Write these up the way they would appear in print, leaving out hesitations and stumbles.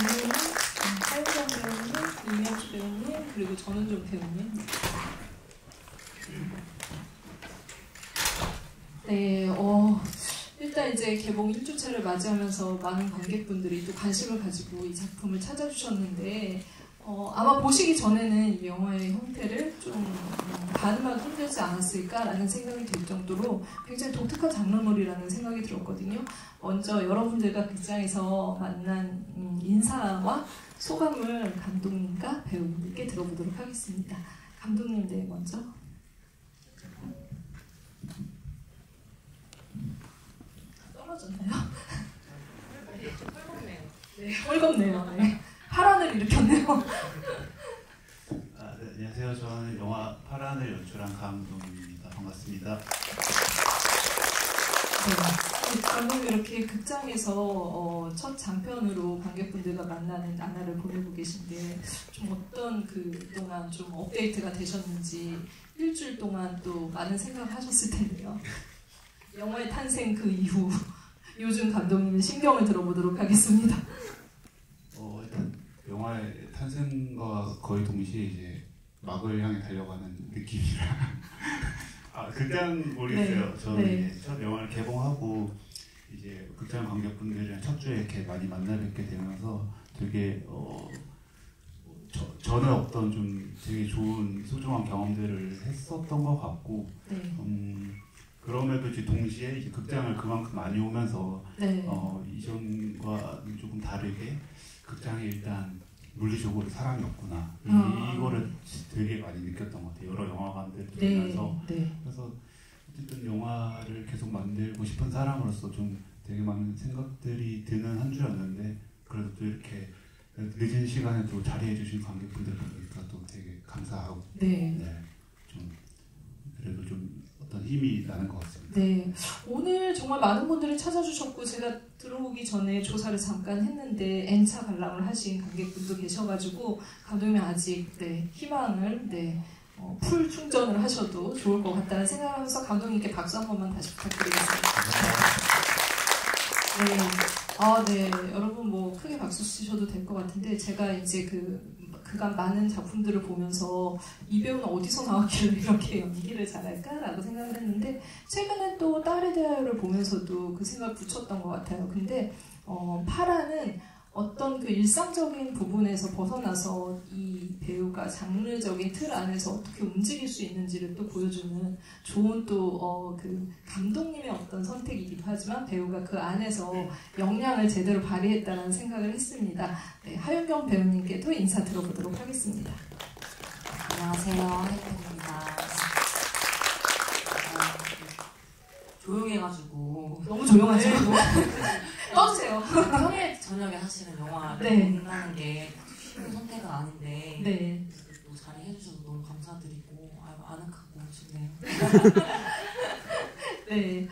배우님, 하윤정 배우님, 임명주 배우님, 그리고 전은종 배우님. 네, 일단 이제 개봉 1주차를 맞이하면서 많은 관객분들이 또 관심을 가지고 이 작품을 찾아주셨는데 아마 보시기 전에는 이 영화의 형태를 좀 가늠하기 힘들지 않았을까라는 생각이 들 정도로 굉장히 독특한 장르물이라는 생각이 들었거든요. 먼저 여러분들과 극장에서 만난 인사와 소감을 감독님과 배우분들께 들어보도록 하겠습니다. 감독님, 네, 먼저. 떨어졌나요? 헐겁네요. 네, 헐겁네요. 네. 파란을 일으켰네요. 네, 안녕하세요. 저는 영화 파란을 연출한 강동입니다. 반갑습니다. 네, 감독님 이렇게 극장에서 첫 장편으로 관객분들과 만나는 나날을 보내고 계신데 좀 어떤 그동안 좀 업데이트가 되셨는지 일주일 동안 또 많은 생각을 하셨을 텐데요. 영화의 탄생 그 이후 요즘 감독님의 신경을 들어보도록 하겠습니다. 일단 영화의 탄생과 거의 동시에 이제 막을 향해 달려가는 느낌이라 극장 모르겠어요. 네. 저는 네. 이제 첫 영화를 개봉하고 이제 극장 관객분들이랑 첫 주에 이렇게 많이 만나 뵙게 되면서 되게 저는 어떤 좀 되게 좋은 소중한 경험들을 했었던 것 같고 네. 그럼에도 이제 동시에 이제 극장을 그만큼 많이 오면서 네. 이전과는 조금 다르게 극장에 일단 물리적으로 사람이 없구나 이거를 되게 많이 느꼈던 것 같아요. 여러 영화관들 보면서 그래서 어쨌든 영화를 계속 만들고 싶은 사람으로서 좀 되게 많은 생각들이 드는 한 주였는데 그래도 또 이렇게 늦은 시간에 또 자리해 주신 관객분들 보니까 또 되게 감사하고 좀 그래도 좀 어떤 힘이 나는 것 같습니다. 네, 오늘 정말 많은 분들이 찾아주셨고 제가 들어오기 전에 조사를 잠깐 했는데 N차 관람을 하신 관객분도 계셔가지고 감독님이 아직 희망을 풀 충전을 하셔도 좋을 것 같다는 생각을 하면서 감독님께 박수 한 번만 다시 부탁드리겠습니다. 네, 여러분 뭐 크게 박수 치셔도 될 것 같은데 제가 이제 그간 많은 작품들을 보면서 이 배우는 어디서 나왔길래 이렇게 연기를 잘할까라고 생각을 했는데 최근에 또 딸에 대하여를 보면서도 그 생각을 붙였던 것 같아요. 근데 파라는 어떤 그 일상적인 부분에서 벗어나서 이 배우가 장르적인 틀 안에서 어떻게 움직일 수 있는지를 또 보여주는 좋은 또 그 감독님의 어떤 선택이기도 하지만 배우가 그 안에서 역량을 제대로 발휘했다는 생각을 했습니다. 네, 하윤경 배우님께도 인사 들어보도록 하겠습니다. 안녕하세요, 하윤경입니다. 조용해가지고 너무 조용하죠? 떠주세요. 평일 저녁에 사실은 영화를 본다는 게 쉬운 선택은 아닌데 또 자리해주셔서 너무 감사드리고 아늑하고 좋네요. 네,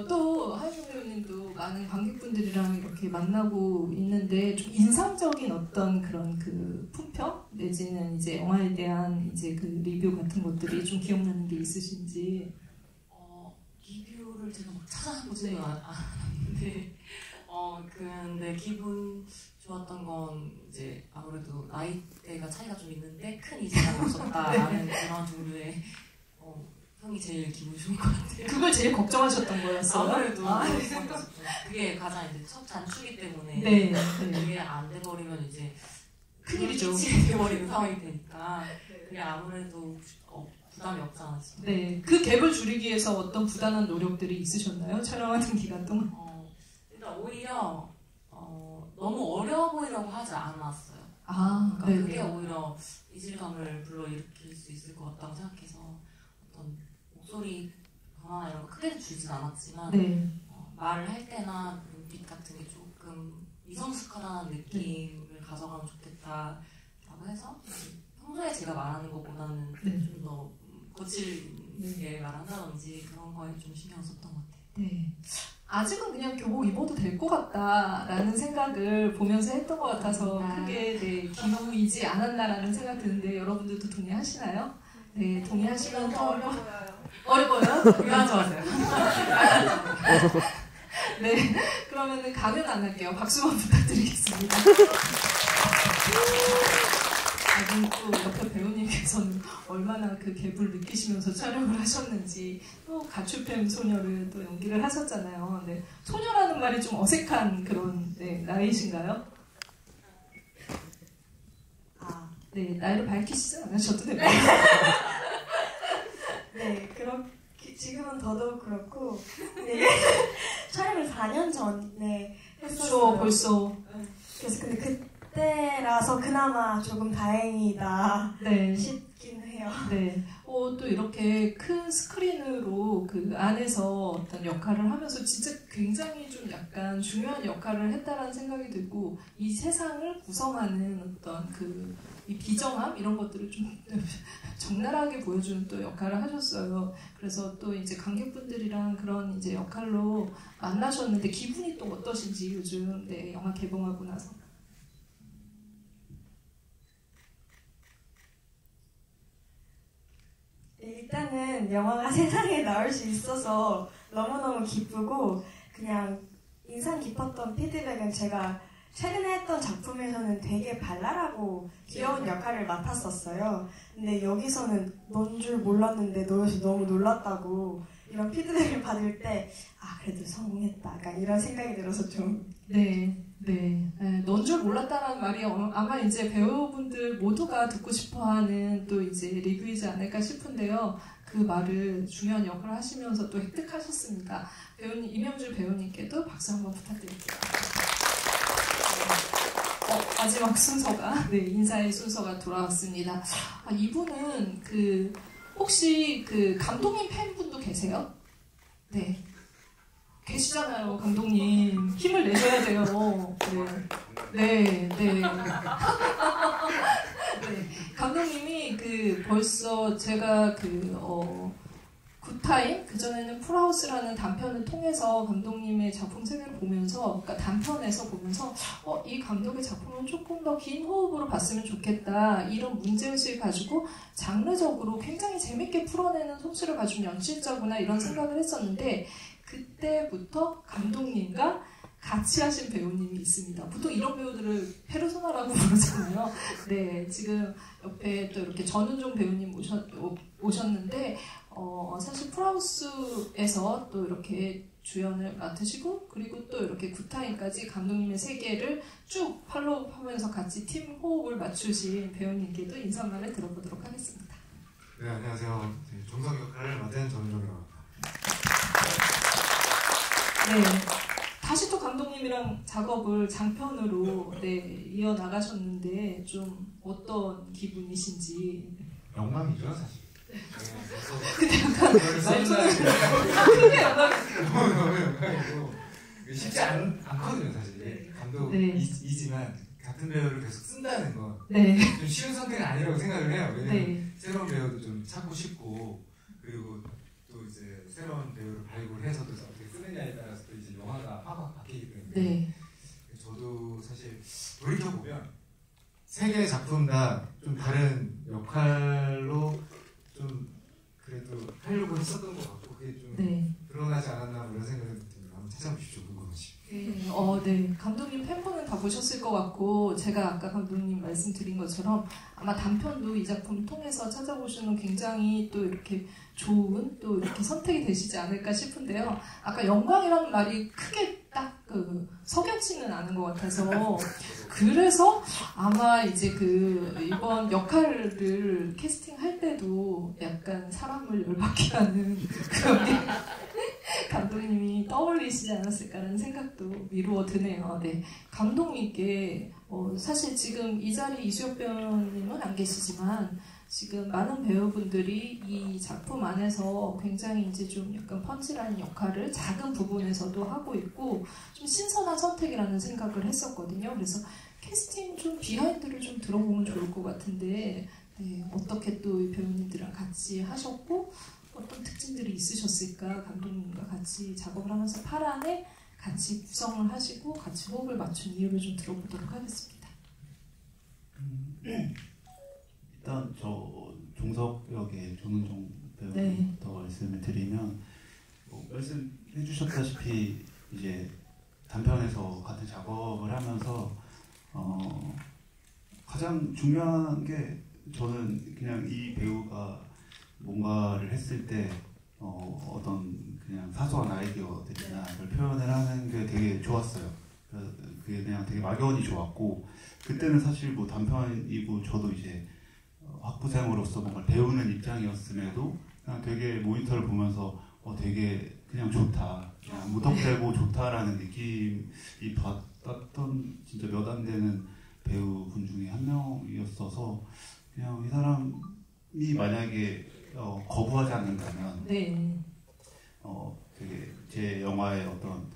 또 하윤경 배우님도 많은 관객분들이랑 이렇게 만나고 있는데 좀 인상적인 어떤 그런 그 품평 내지는 이제 영화에 대한 이제 그 리뷰 같은 것들이 좀 기억나는 게 있으신지. 리뷰를 제가 막 찾아보지는 않았는데 근데 기분 좋았던 건 이제 아무래도 나이대가 차이가 좀 있는데 큰 이질감이 없었다라는 그런 종류의 형이 제일 기분 좋은 것 같아요. 그걸 제일 걱정하셨던 거였어요? 아무래도 그게 가장 이제 첫 잔추기 때문에 그게 안 돼버리면 이제 큰일이죠. 돼버리는 상황이 되니까 그게 아무래도 부담이 없지 않았어요. 네, 그 갭을 줄이기 위해서 어떤 부단한 노력들이 있으셨나요? 촬영하는 기간 동안? 일단 오히려 너무 어려워 보이려고 하지 않았어요. 그러니까 그게 오히려 이질감을 불러일으킬 수 있을 것 같다고 생각해서 어떤 목소리 변화나 이런 거 크게 줄진 않았지만 말을 할 때나 눈빛 같은 게 조금 미성숙하다는 느낌을 가져가면 좋겠다라고 해서 평소에 제가 말하는 것보다는 좀 더 거칠게 말한다든지 그런 거에 좀 신경 썼던 것 같아요. 네. 아직은 그냥 교복 입어도 될 것 같다라는 생각을 보면서 했던 것 같아서 크게 기우이지 않았나라는 생각 드는데 여러분들도 동의하시나요? 네, 동의하시면 더 어려 보여요? 동의하지 마세요. 네, 그러면은 강연 안 할게요. 박수만 부탁드리겠습니다. 또 옆에 배우님께서는 얼마나 그 갭을 느끼시면서 촬영을 하셨는지 또 가출팸 소녀를 또 연기를 하셨잖아요. 네, 소녀라는 말이 좀 어색한 그런 나이신가요? 네, 나이를 밝히시지 않으셔도 됩니다. 네, 지금은 더더욱 그렇고 네, 촬영을 4년 전에 했었어요. 그렇죠, 벌써. 그래서 근데 그때라서 그나마 조금 다행이다 싶긴 해요. 네. 또 이렇게 큰 스크린으로 그 안에서 어떤 역할을 하면서 진짜 굉장히 좀 약간 중요한 역할을 했다라는 생각이 들고 이 세상을 구성하는 어떤 이 비정함 이런 것들을 좀 적나라하게 보여주는 또 역할을 하셨어요. 그래서 또 이제 관객분들이랑 그런 이제 역할로 만나셨는데 기분이 또 어떠신지 요즘 영화 개봉하고 나서. 일단은 영화가 세상에 나올 수 있어서 너무너무 기쁘고 그냥 인상 깊었던 피드백은 제가 최근에 했던 작품에서는 되게 발랄하고 귀여운 역할을 맡았었어요. 근데 여기서는 넌 줄 몰랐는데 너여서 너무 놀랐다고 이런 피드백을 받을 때 그래도 성공했다 약간 이런 생각이 들어서 좀 넌 줄 몰랐다라는 말이 아마 이제 배우분들 모두가 듣고 싶어하는 또 이제 리뷰이지 않을까 싶은데요. 그 말을 중요한 역할을 하시면서 또 획득하셨습니다. 배우님 이명줄 배우님께도 박수 한번 부탁드릴게요. 마지막 순서가 인사의 순서가 돌아왔습니다. 이분은 혹시 감독님 팬분도 계세요? 네. 계시잖아요, 감독님. 힘을 내셔야 돼요. 네. 감독님이 벌써 제가 굿타임, 그전에는 풀하우스라는 단편을 통해서 감독님의 작품 세계를 보면서, 그러니까 단편에서 보면서, 이 감독의 작품은 조금 더 긴 호흡으로 봤으면 좋겠다. 이런 문제의식을 가지고 장르적으로 굉장히 재밌게 풀어내는 솜씨를 가진 연출자구나 이런 생각을 했었는데, 그때부터 감독님과 같이 하신 배우님이 있습니다. 보통 이런 배우들을 페르소나라고 부르잖아요. 네, 지금 옆에 또 이렇게 전은종 배우님 오셨는데, 사실 풀하우스에서 또 이렇게 주연을 맡으시고, 그리고 또 이렇게 굿타임까지 감독님의 세계를 쭉 팔로우하면서 같이 팀 호흡을 맞추신 배우님께도 인사말을 들어보도록 하겠습니다. 네, 안녕하세요. 종석 역할을 맡은 전은종이라고 합니다. 네, 다시 또 감독님이랑 작업을 장편으로 이어나가셨는데 좀 어떤 기분이신지. 영광이죠, 사실. 근데 약간 말투는 크게 영광이고 쉽지 않거든요, 사실. 감독이지만 같은 배우를 계속 쓴다는 건 좀 쉬운 선택은 아니라고 생각을 해요. 왜냐면 새로운 배우도 좀 찾고 싶고, 그리고 또 이제 새로운 배우를 발굴해서 또 어떻게 쓰느냐에 따라서 또 이제 영화가 확 바뀌기 때문에 저도 사실 돌이켜보면 세 개의 작품 다 좀 다른 역할로 좀 그래도 하려고 했었던 것 같고, 그게 좀 드러나지 않았나 이런 생각이 듭니다. 한번 찾아보십시오, 궁금하시. 네. 감독님 팬분은 다 보셨을 것 같고, 제가 아까 감독님 말씀드린 것처럼 아마 단편도 이 작품을 통해서 찾아보시는 굉장히 또 이렇게 좋은 또 이렇게 선택이 되시지 않을까 싶은데요. 아까 영광이라는 말이 크게 딱 석연치는 않은 것 같아서 그래서 아마 이제 이번 역할을 캐스팅할 때도 약간 사람을 열받게 하는 그런 게 감독님이 떠올리시지 않았을까라는 생각도 미루어 드네요. 네, 감독님께 사실 지금 이 자리 이수혁 배우님은 안 계시지만 지금 많은 배우분들이 이 작품 안에서 굉장히 이제 좀 약간 펀치라는 역할을 작은 부분에서도 하고 있고 좀 신선한 선택이라는 생각을 했었거든요. 그래서 캐스팅 좀 비하인드를 좀 들어보면 좋을 것 같은데 어떻게 또 이 배우님들이랑 같이 하셨고 어떤 특징들이 있으셨을까? 감독님과 같이 작업을 하면서 파란에 같이 구성을 하시고 같이 호흡을 맞춘 이유를 좀 들어보도록 하겠습니다. 일단 종석 역의 조문종 배우부터 말씀을 드리면 말씀해 주셨다시피 이제 단편에서 같은 작업을 하면서 가장 중요한 게 저는 그냥 이 배우가 뭔가를 했을 때 어떤 그냥 사소한 아이디어들이나 그걸 표현을 하는 게 되게 좋았어요. 그게 그냥 되게 막연히 좋았고 그때는 사실 뭐 단편이고 저도 이제 학부생으로서 뭔가 배우는 입장이었음에도 그냥 되게 모니터를 보면서 되게 그냥 좋다, 그냥 무턱대고 좋다라는 느낌이 받았던 진짜 몇 안 되는 배우분 중에 한 명이었어서 그냥 이 사람이 만약에 거부하지 않는다면 네. 되게 제 영화의 어떤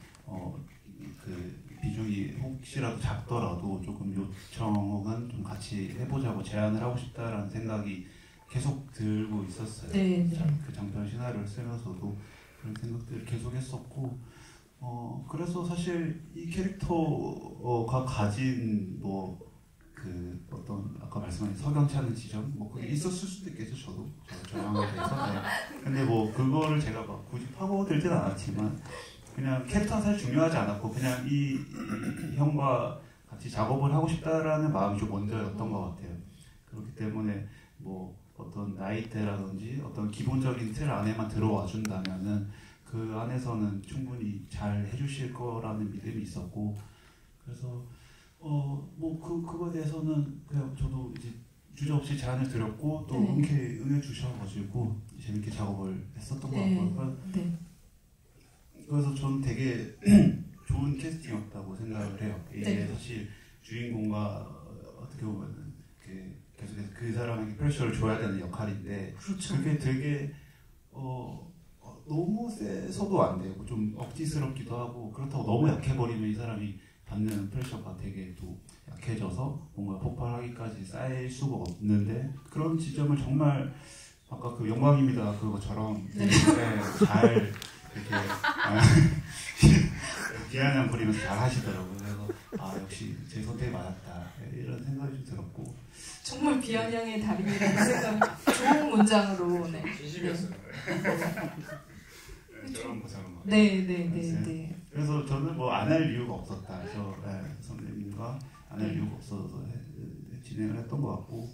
그 비중이 혹시라도 작더라도 조금 요청은 좀 같이 해보자고 제안을 하고 싶다라는 생각이 계속 들고 있었어요. 네. 그 장편 시나리오를 쓰면서도 그런 생각들을 계속 했었고 그래서 사실 이 캐릭터가 가진 뭐 그 어떤 아까 말씀하신 석연치 않은 지점 뭐 그게 있었을 수도 있겠죠. 저 영화에 대해서. 네. 근데 뭐 그거를 제가 막 굳이 파고들진 않았지만 그냥 캐릭터는 사실 중요하지 않았고 그냥 이 형과 같이 작업을 하고 싶다라는 마음이 좀 먼저였던 것 같아요. 그렇기 때문에 뭐 어떤 나이대라든지 어떤 기본적인 틀 안에만 들어와 준다면은 그 안에서는 충분히 잘 해주실 거라는 믿음이 있었고 그래서 뭐 그거에 대해서는 그냥 저도 이제 주저없이 제안을 드렸고 또 흔쾌히 응해 주셔가지고 재밌게 작업을 했었던 것 같고요. 그래서 저는 되게 좋은 캐스팅이었다고 생각을 해요. 이게 사실 주인공과 어떻게 보면은 계속해서 그 사람에게 프레셔를 줘야 되는 역할인데 그렇죠. 그게 되게 너무 세서도 안 되고 좀 억지스럽기도 하고 그렇다고 너무 약해버리면 이 사람이 받는 프레셔가 되게 또 약해져서 뭔가 폭발하기까지 쌓일 수가 없는데 그런 지점을 정말 아까 그 영광입니다 그거처럼 되게 잘 이렇게 비아냥 부리면서 잘 하시더라고요. 그래서 역시 제 선택이 맞았다 이런 생각이 좀 들었고 정말 비아냥의 달인이라는 생각 좋은 문장으로 진심이었어요. 저런 거처럼 네. 그래서 저는 뭐 안 할 이유가 없었다. 그래서 선배님과 안 할 이유가 없어서 진행을 했던 것 같고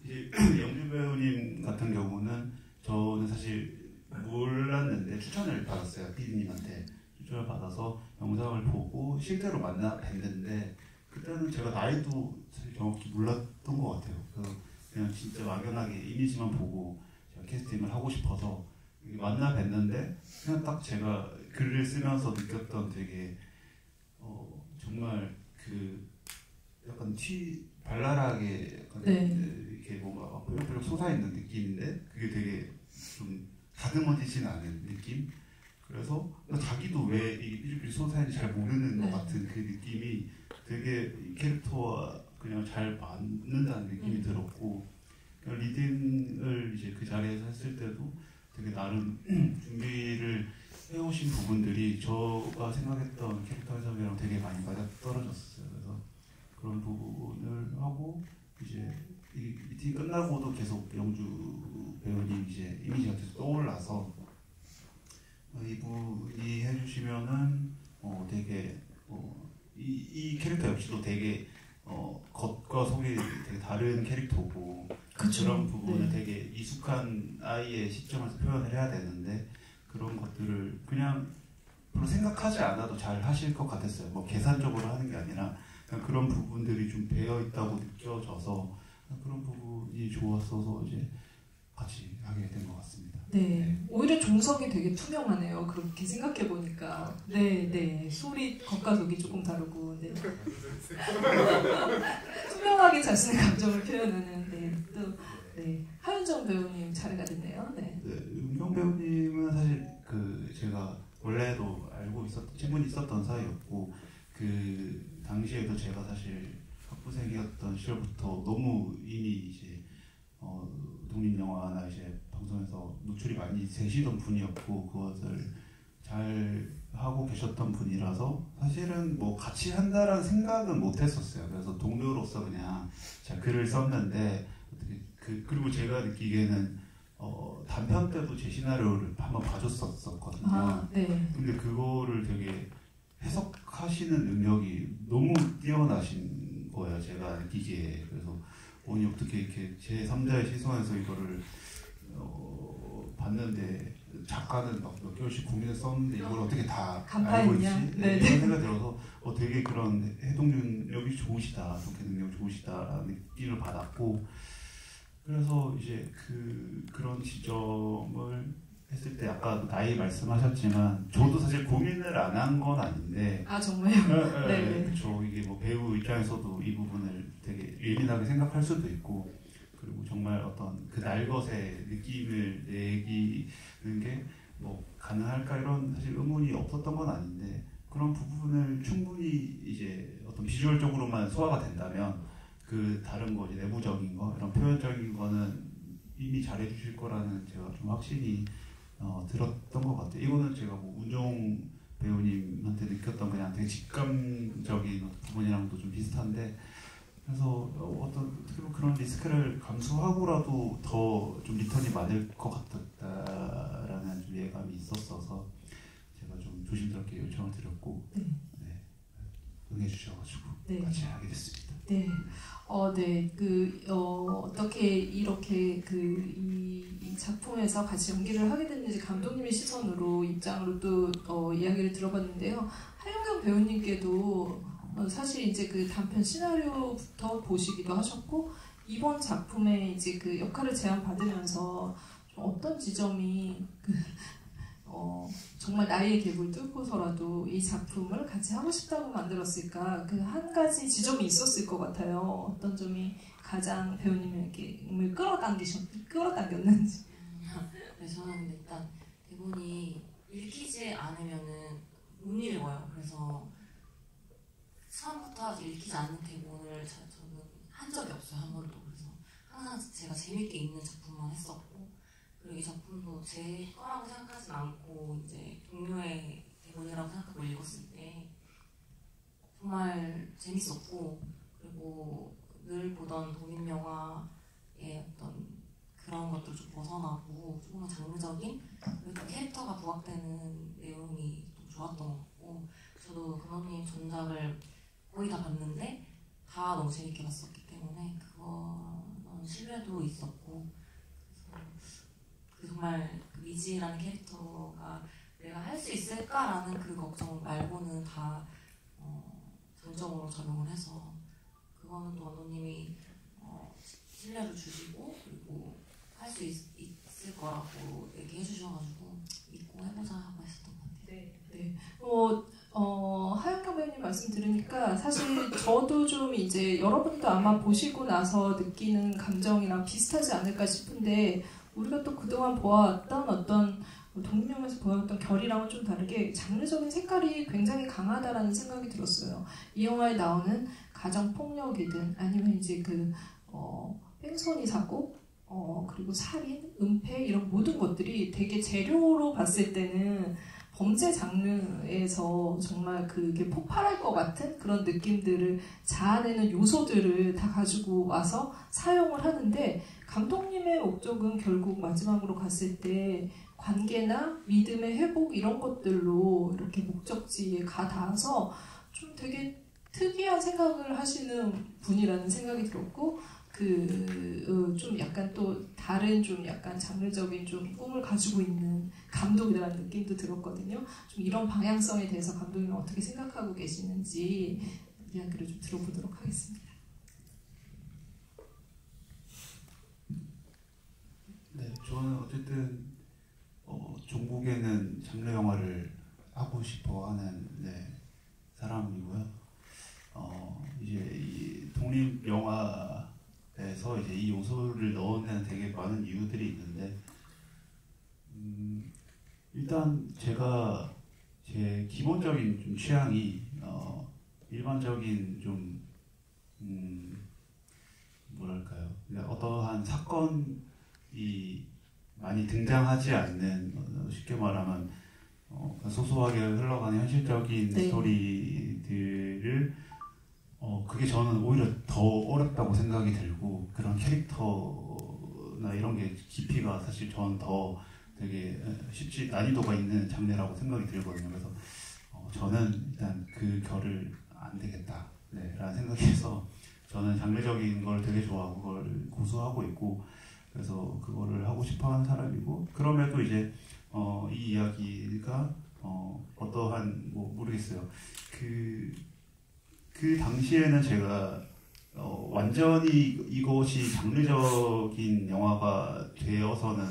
이제 영주 배우님 같은 경우는 저는 사실 몰랐는데 추천을 받았어요. PD님한테 추천을 받아서 영상을 보고 실제로 만나 뵀는데 그때는 제가 나이도 사실 정확히 몰랐던 것 같아요. 그냥 진짜 막연하게 이미지만 보고 제가 캐스팅을 하고 싶어서 만나 뵀는데 그냥 딱 제가 글을 쓰면서 느꼈던 되게 정말 그 약간 발랄하게 약간 이렇게 뭔가 뾰족뾰족 솟아있는 느낌인데 그게 되게 좀 다듬어지진 않은 느낌. 그래서 자기도 왜 이 뾰족뾰족 솟아있는지 잘 모르는 것 같은 그 느낌이 되게 이 캐릭터와 그냥 잘 맞는다는 느낌이 들었고 리딩을 이제 그 자리에서 했을 때도 되게 나름 준비를 해오신 부분들이 제가 생각했던 캐릭터 해석이랑 되게 많이 맞아떨어졌어요. 그래서 그런 부분을 하고 이제 이 미팅이 끝나고도 계속 영주 배우님 이제 이미지가 계속 떠올라서 이분이 해주시면은 되게 이 캐릭터 역시도 되게 겉과 속이 되게 다른 캐릭터고 그런 부분을 되게 익숙한 아이의 시점에서 표현을 해야 되는데 그런 것들을 그냥 별로 생각하지 않아도 잘 하실 것 같았어요. 뭐 계산적으로 하는 게 아니라 그냥 그런 부분들이 좀 배어 있다고 느껴져서 그런 부분이 좋았어서 이제 같이 하게 된 것 같습니다. 네, 오히려 종석이 되게 투명하네요. 그렇게 생각해 보니까. 네, 소리 겉과 속이 조금 다르고, 투명하게 자신의 감정을 표현하는, 하윤정 배우님 차례가 됐네요. 윤경 배우님은 사실 제가 원래도 알고 친분이 있었던 사이였고 그 당시에도 제가 사실 학부생이었던 시절부터 너무 이미 이제 독립영화나 이제 방송에서 노출이 많이 되시던 분이었고 그것을 잘 하고 계셨던 분이라서 사실은 뭐 같이 한다라는 생각은 못 했었어요. 그래서 동료로서 그냥 제가 글을 썼는데 그리고 제가 느끼기에는 단편 때도 제 시나리오를 한번 봐줬었거든요. 아, 네. 근데 그거를 되게 해석하시는 능력이 너무 뛰어나신 거예요. 제가 느끼기에. 그래서 아니 어떻게 이렇게 제 3자의 시선에서 이거를 봤는데 작가는 막 몇 개월씩 고민을 썼는데 이걸 어떻게 다 알고 있지? 네, 이런 생각이 들어서 되게 그런 해독 능력이 좋으시다, 독해 능력이 좋으시다라는 느낌을 받았고, 그래서 이제 그런 지점을 했을 때 아까 나이 말씀하셨지만 저도 사실 고민을 안 한 건 아닌데. 아 정말요? 네, 그렇죠. 이게 뭐 배우 입장에서도 이 부분을 되게 예민하게 생각할 수도 있고, 그리고 정말 어떤 그 날것의 느낌을 내기는 게 뭐 가능할까 이런 사실 의문이 없었던 건 아닌데, 그런 부분을 충분히 이제 어떤 비주얼적으로만 소화가 된다면 그 다른 거 이제 내부적인 거 이런 표현적인 거는 이미 잘해주실 거라는 제가 좀 확신이 들었던 것 같아요. 이거는 제가 뭐 운종 배우님한테 느꼈던 그냥 되게 직감적인 부분이랑도 좀 비슷한데, 그래서 어떻게 보면 그런 리스크를 감수하고라도 더 좀 리턴이 많을 것 같았다라는 좀 예감이 있었어서 제가 좀 조심스럽게 요청을 드렸고, 네, 응해주셔가지고 같이 하게 됐습니다. 네. 어떻게 이렇게 이 작품에서 같이 연기를 하게 됐는지 감독님의 시선으로 입장으로 또 이야기를 들어봤는데요. 하영경 배우님께도 사실 이제 그 단편 시나리오부터 보시기도 하셨고, 이번 작품에 이제 그 역할을 제안받으면서 좀 어떤 지점이 정말 나이의 갭을 뚫고서라도 이 작품을 같이 하고 싶다고 만들었을까, 그 한 가지 지점이 있었을 것 같아요. 어떤 점이 가장 배우님에게 끌어당겼는지. 네, 저는 일단 대본이 읽히지 않으면은 못 읽어요. 그래서 처음부터 읽히지 않는 대본을 저는 한 적이 없어요, 한 번도. 그래서 항상 제가 재밌게 읽는 작품만 했었고, 그리고 이 작품도 제 거라고 생각하지 않고 이제 동료의 대본이라고 생각하고 읽었을 때 정말 재밌었고, 그리고 늘 보던 독일 영화의 어떤 그런 것들 좀 벗어나고 조금 장르적인, 그리고 캐릭터가 부각되는 내용이 좀 좋았던 것 같고, 저도 감독님 전작을 거의 다 봤는데 다 너무 재밌게 봤었기 때문에 그거는 신뢰도 있었고, 그래서 정말 미지라는 캐릭터가 내가 할 수 있을까라는 그 걱정 말고는 다 장점으로 작용을 해서, 그거는 또 감독님이 신뢰를 주시고 그리고 할 수 있을 거라고 얘기해 주셔가지고 믿고 해보자 하고 했었던 것 같아요. 네. 하영경 배우님 말씀 들으니까 사실 저도 좀 이제 여러분도 아마 보시고 나서 느끼는 감정이랑 비슷하지 않을까 싶은데, 우리가 또 그동안 보아왔던 어떤 독립영화에서 보아왔던 결이랑은 좀 다르게 장르적인 색깔이 굉장히 강하다라는 생각이 들었어요. 이 영화에 나오는 가정폭력이든 아니면 이제 뺑소니 사고, 그리고 살인, 은폐 이런 모든 것들이 되게 재료로 봤을 때는 범죄 장르에서 정말 그게 폭발할 것 같은 그런 느낌들을 자아내는 요소들을 다 가지고 와서 사용을 하는데, 감독님의 목적은 결국 마지막으로 갔을 때 관계나 믿음의 회복 이런 것들로 이렇게 목적지에 가 닿아서 좀 되게 특이한 생각을 하시는 분이라는 생각이 들었고, 좀 약간 또 다른 좀 약간 장르적인 좀 꿈을 가지고 있는 감독이라는 느낌도 들었거든요. 좀 이런 방향성에 대해서 감독님은 어떻게 생각하고 계시는지 이야기를 좀 들어보도록 하겠습니다. 네, 저는 어쨌든 종국에는 장르 영화를 하고 싶어하는 사람이고요. 이제 이 독립 영화에서 이제 이 요소를 넣은 데는 되게 많은 이유들이 있는데, 일단 제가 제 기본적인 좀 취향이 일반적인 좀 뭐랄까요, 어떠한 사건이 많이 등장하지 않는, 쉽게 말하면 소소하게 흘러가는 현실적인 스토리들을 그게 저는 오히려 더 어렵다고 생각이 들고, 그런 캐릭터를 나 이런 게 깊이가 사실 저는 더 되게 쉽지 난이도가 있는 장르라고 생각이 들거든요. 그래서 저는 일단 그 결을 안 되겠다 라는 생각에서 저는 장르적인 걸 되게 좋아하고 그걸 고수하고 있고 그래서 그거를 하고 싶어하는 사람이고 그럼에도 이제 이 이야기가 어떠한 뭐 모르겠어요. 그 당시에는 제가 완전히 이것이 장르적인 영화가 되어서는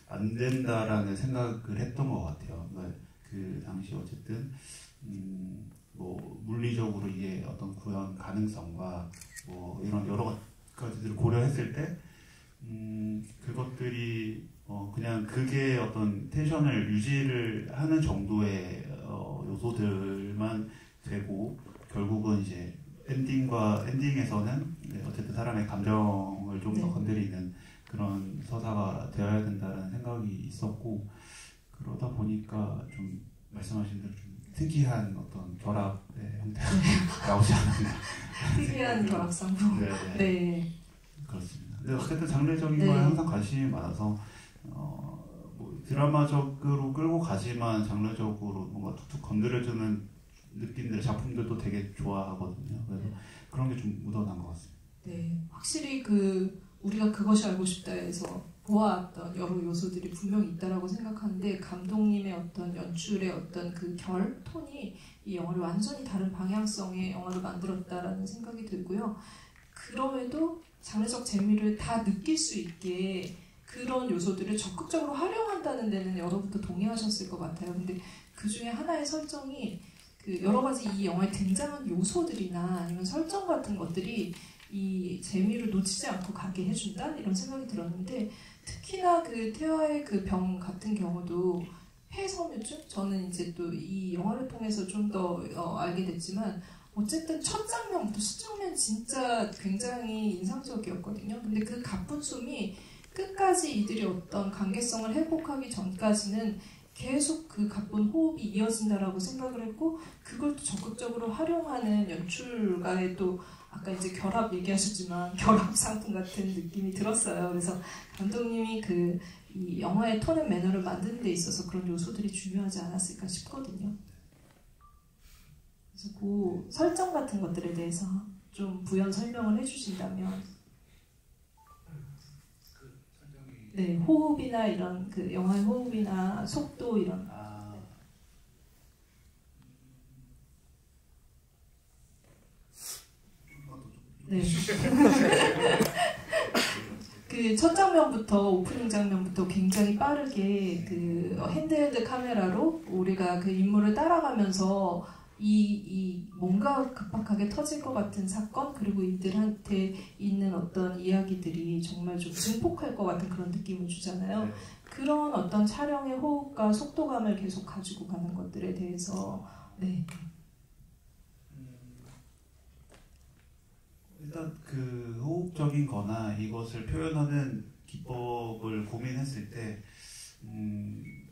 안 된다라는 생각을 했던 것 같아요. 그러니까 그 당시 어쨌든 뭐 물리적으로 이게 어떤 구현 가능성과 뭐 이런 여러 가지들을 고려했을 때 그것들이 그냥 그게 어떤 텐션을 유지를 하는 정도의 요소들만 되고 결국은 이제 엔딩에서는 어쨌든 사람의 감정을 좀 더 건드리는 그런 서사가 되어야 된다는 생각이 있었고 그러다 보니까 좀 말씀하신 대로 좀 특이한 어떤 결합의 형태가 나오지 않았나 특이한 결합상품. 네. 그렇습니다. 근데 어쨌든 장르적인 거에 항상 관심이 많아서 뭐 드라마적으로 끌고 가지만 장르적으로 뭔가 툭툭 건드려주는 느낌들 작품들도 되게 좋아하거든요. 그래서 그런 게 좀 묻어난 것 같습니다. 네, 확실히 우리가 그것이 알고 싶다에서 보아왔던 여러 요소들이 분명히 있다라고 생각하는데 감독님의 어떤 연출의 어떤 그 톤이 이 영화를 완전히 다른 방향성의 영화를 만들었다라는 생각이 들고요. 그럼에도 장르적 재미를 다 느낄 수 있게 그런 요소들을 적극적으로 활용한다는 데는 여러분도 동의하셨을 것 같아요. 근데 그 중에 하나의 설정이 여러 가지 이 영화에 등장한 요소들이나 아니면 설정 같은 것들이 이 재미를 놓치지 않고 가게 해준다 이런 생각이 들었는데 특히나 태화의 그 병 같은 경우도 폐섬유증 저는 이제 또 이 영화를 통해서 좀 더 알게 됐지만 어쨌든 첫 장면부터 수장면 진짜 굉장히 인상적이었거든요. 근데 그 가쁜 숨이 끝까지 이들이 어떤 관계성을 회복하기 전까지는 계속 그 가쁜 호흡이 이어진다라고 생각을 했고 그걸 또 적극적으로 활용하는 연출가의 또 아까 이제 결합 얘기하셨지만 결합 상품 같은 느낌이 들었어요. 그래서 감독님이 이 영화의 톤 앤 매너를 만드는 데 있어서 그런 요소들이 중요하지 않았을까 싶거든요. 그래서 그 설정 같은 것들에 대해서 좀 부연 설명을 해주신다면 네, 호흡이나 이런 영화의 호흡이나 속도 이런 네. 그 첫 장면부터 오프닝 장면부터 굉장히 빠르게 핸드헬드 카메라로 우리가 그 인물을 따라가면서 이 뭔가 급박하게 터질 것 같은 사건 그리고 이들한테 있는 어떤 이야기들이 정말 좀 증폭할 것 같은 그런 느낌을 주잖아요. 네. 그런 어떤 촬영의 호흡과 속도감을 계속 가지고 가는 것들에 대해서 네. 일단 호흡적인 거나 이것을 표현하는 기법을 고민했을 때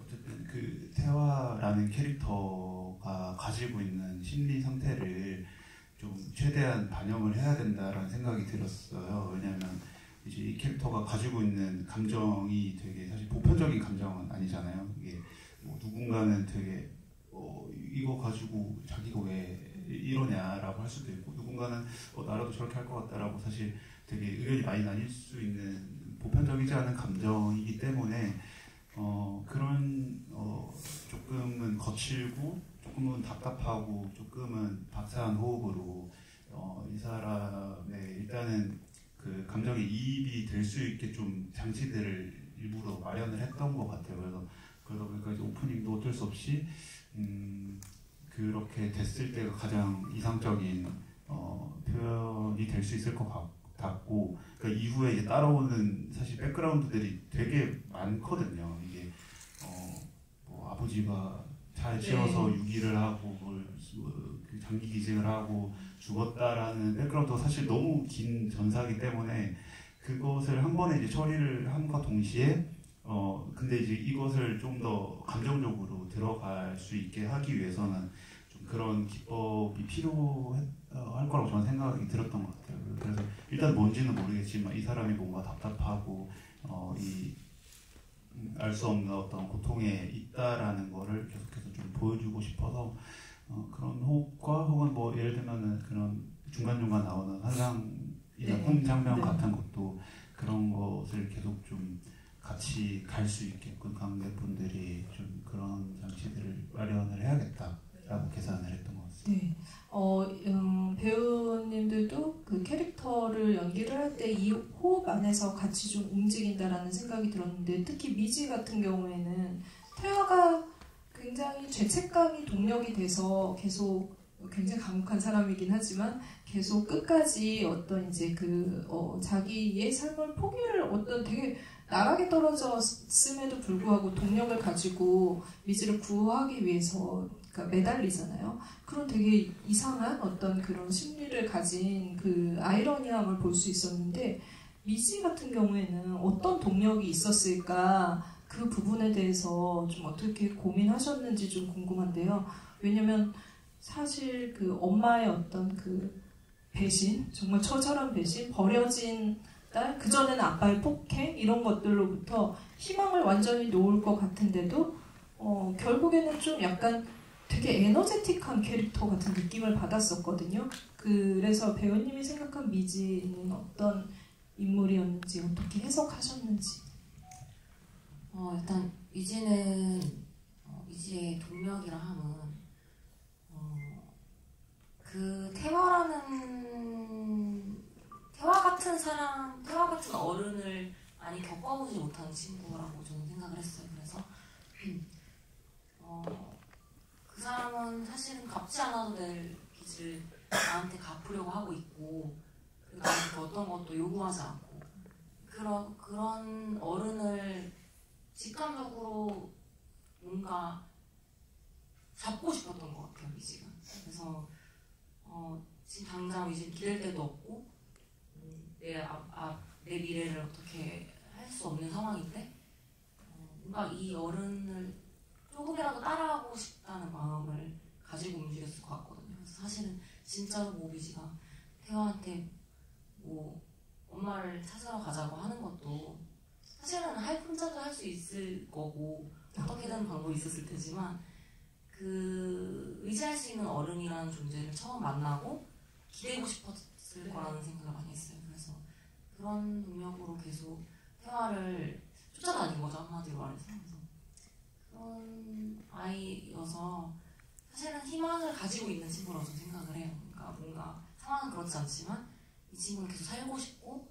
어쨌든 태화라는 캐릭터가 가지고 있는 심리 상태를 좀 최대한 반영을 해야 된다라는 생각이 들었어요. 왜냐하면 이제 이 캐릭터가 가지고 있는 감정이 되게 사실 보편적인 감정은 아니잖아요. 이게 뭐 누군가는 되게 이거 가지고 자기가 왜 이러냐라고 할 수도 있고 누군가는 나라도 저렇게 할 것 같다라고 사실 되게 의견이 많이 나뉠 수 있는 보편적이지 않은 감정이기 때문에 그런 조금은 거칠고 조금은 답답하고 조금은 박사한 호흡으로 이 사람의 일단은 그 감정에 이입이 될 수 있게 좀 장치들을 일부러 마련을 했던 것 같아요. 그래서 그러다 보니까 이제 오프닝도 어쩔 수 없이 그렇게 됐을 때가 가장 이상적인 표현이 될 수 있을 것 같고 그러니까 이후에 이제 따라오는 사실 백그라운드들이 되게 많거든요. 이게 뭐 아버지가 차에 치여서 유기를 하고 장기 기증을 하고 죽었다라는 백그라운드가 사실 너무 긴 전사기 때문에 그것을 한 번에 이제 처리를 함과 동시에 근데 이제 이것을 좀 더 감정적으로 들어갈 수 있게 하기 위해서는 좀 그런 기법이 필요할 거라고 저는 생각이 들었던 것 같아요. 그래서 일단 뭔지는 모르겠지만 이 사람이 뭔가 답답하고 알 수 없는 어떤 고통에 있다라는 거를 계속해서 좀 보여주고 싶어서 그런 호흡과 혹은 뭐 예를 들면은 그런 중간중간 나오는 환상이나 꿈 장면 같은 것도 그런 것을 계속 좀 같이 갈 수 있게끔 관객분들이 좀 그런 장치들을 마련을 해야겠다라고 계산을 했던 것 같습니다. 네. 배우님들도 그 캐릭터를 연기를 할 때 이 호흡 안에서 같이 좀 움직인다라는 생각이 들었는데, 특히 미지 같은 경우에는 태화가 굉장히 죄책감이 동력이 돼서 계속, 굉장히 감옥한 사람이긴 하지만 계속 끝까지 어떤 이제 자기의 삶을 포기를, 어떤 되게 나락에 떨어졌음에도 불구하고 동력을 가지고 미지를 구하기 위해서 매달리잖아요. 그런 되게 이상한 어떤 그런 심리를 가진 그 아이러니함을 볼 수 있었는데, 미지 같은 경우에는 어떤 동력이 있었을까, 그 부분에 대해서 좀 어떻게 고민하셨는지 좀 궁금한데요. 왜냐면 사실 그 엄마의 어떤 그 배신, 정말 처절한 배신, 버려진 딸, 그전에는 아빠의 폭행, 이런 것들로부터 희망을 완전히 놓을 것 같은데도 결국에는 좀 약간 되게 에너제틱한 캐릭터 같은 느낌을 받았었거든요. 그래서 배우님이 생각한 미지는 어떤 인물이었는지, 어떻게 해석하셨는지. 일단 미지는 미지의 동력이라 함은 그 태화 같은 사람, 태화 같은 어른을 많이 겪어보지 못한 친구라고 저는 생각을 했어요. 그래서 그 사람은 사실은 갚지 않아도 될 빚을 나한테 갚으려고 하고 있고, 그리고 나한테 어떤 것도 요구하지 않고, 그런 어른을 직감적으로 뭔가 잡고 싶었던 것 같아요, 미지가. 그래서 지금 당장 미지는 기댈 데도 없고, 내 미래를 어떻게 할 수 없는 상황인데, 뭔가 이 어른을 조금이라도 따라하고 싶다는 마음을 가지고 움직였을 것 같거든요. 그래서 사실은 진짜로 뭐 미지가 태화한테 뭐 엄마를 찾으러 가자고 하는 것도 사실은 혼자도 할 수 있을 거고, 어떻게든 방법이 있었을 테지만, 그 의지할 수 있는 어른이라는 존재를 처음 만나고 기대고 싶었을 거라는 생각을 많이 했어요. 그래서 그런 능력으로 계속 태화를 쫓아다닌 거죠, 한마디로 말해서. 그래서 그런 아이여서 사실은 희망을 가지고 있는 친구라고 저는 생각을 해요. 그러니까 뭔가 상황은 그렇지 않지만 이 친구는 계속 살고 싶고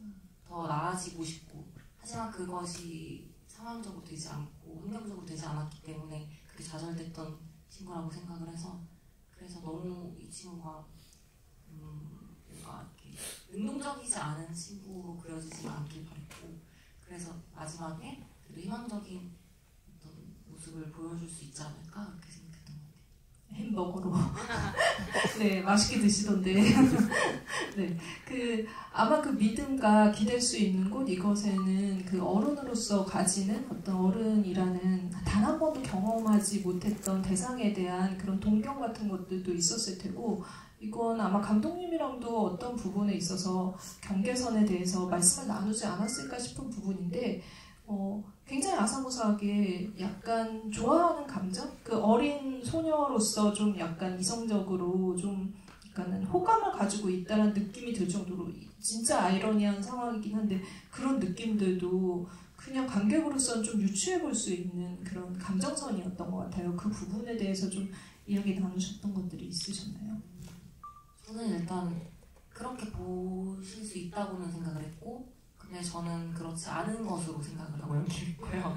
더 나아지고 싶고, 하지만 그것이 상황적으로 되지 않고 환경적으로 되지 않았기 때문에 그게 좌절됐던 친구라고 생각을 해서, 그래서 너무 이 친구가 뭔가 이렇게 능동적이지 않은 친구로 그려지지 않길 바랬고, 그래서 마지막에 그래도 희망적인 어떤 모습을 보여줄 수 있지 않을까, 그렇게 생각했던 것 같아요. 햄버거로. 네, 맛있게 드시던데. 네, 아마 그 믿음과 기댈 수 있는 곳, 이것에는 그 어른으로서 가지는 어떤 어른이라는 단 한 번도 경험하지 못했던 대상에 대한 그런 동경 같은 것들도 있었을 테고, 이건 아마 감독님이랑도 어떤 부분에 있어서 경계선에 대해서 말씀을 나누지 않았을까 싶은 부분인데, 굉장히 아사무사하게 약간 좋아하는 감정? 그 어린 소녀로서 좀 약간 이성적으로 좀 약간은 호감을 가지고 있다는 느낌이 들 정도로 진짜 아이러니한 상황이긴 한데, 그런 느낌들도 그냥 관객으로서는 좀 유추해 볼 수 있는 그런 감정선이었던 것 같아요. 그 부분에 대해서 좀 이야기 나누셨던 것들이 있으셨나요? 저는 일단 그렇게 보실 수 있다고는 생각을 했고, 근데 저는 그렇지 않은 것으로 생각을 하고 연기했고요.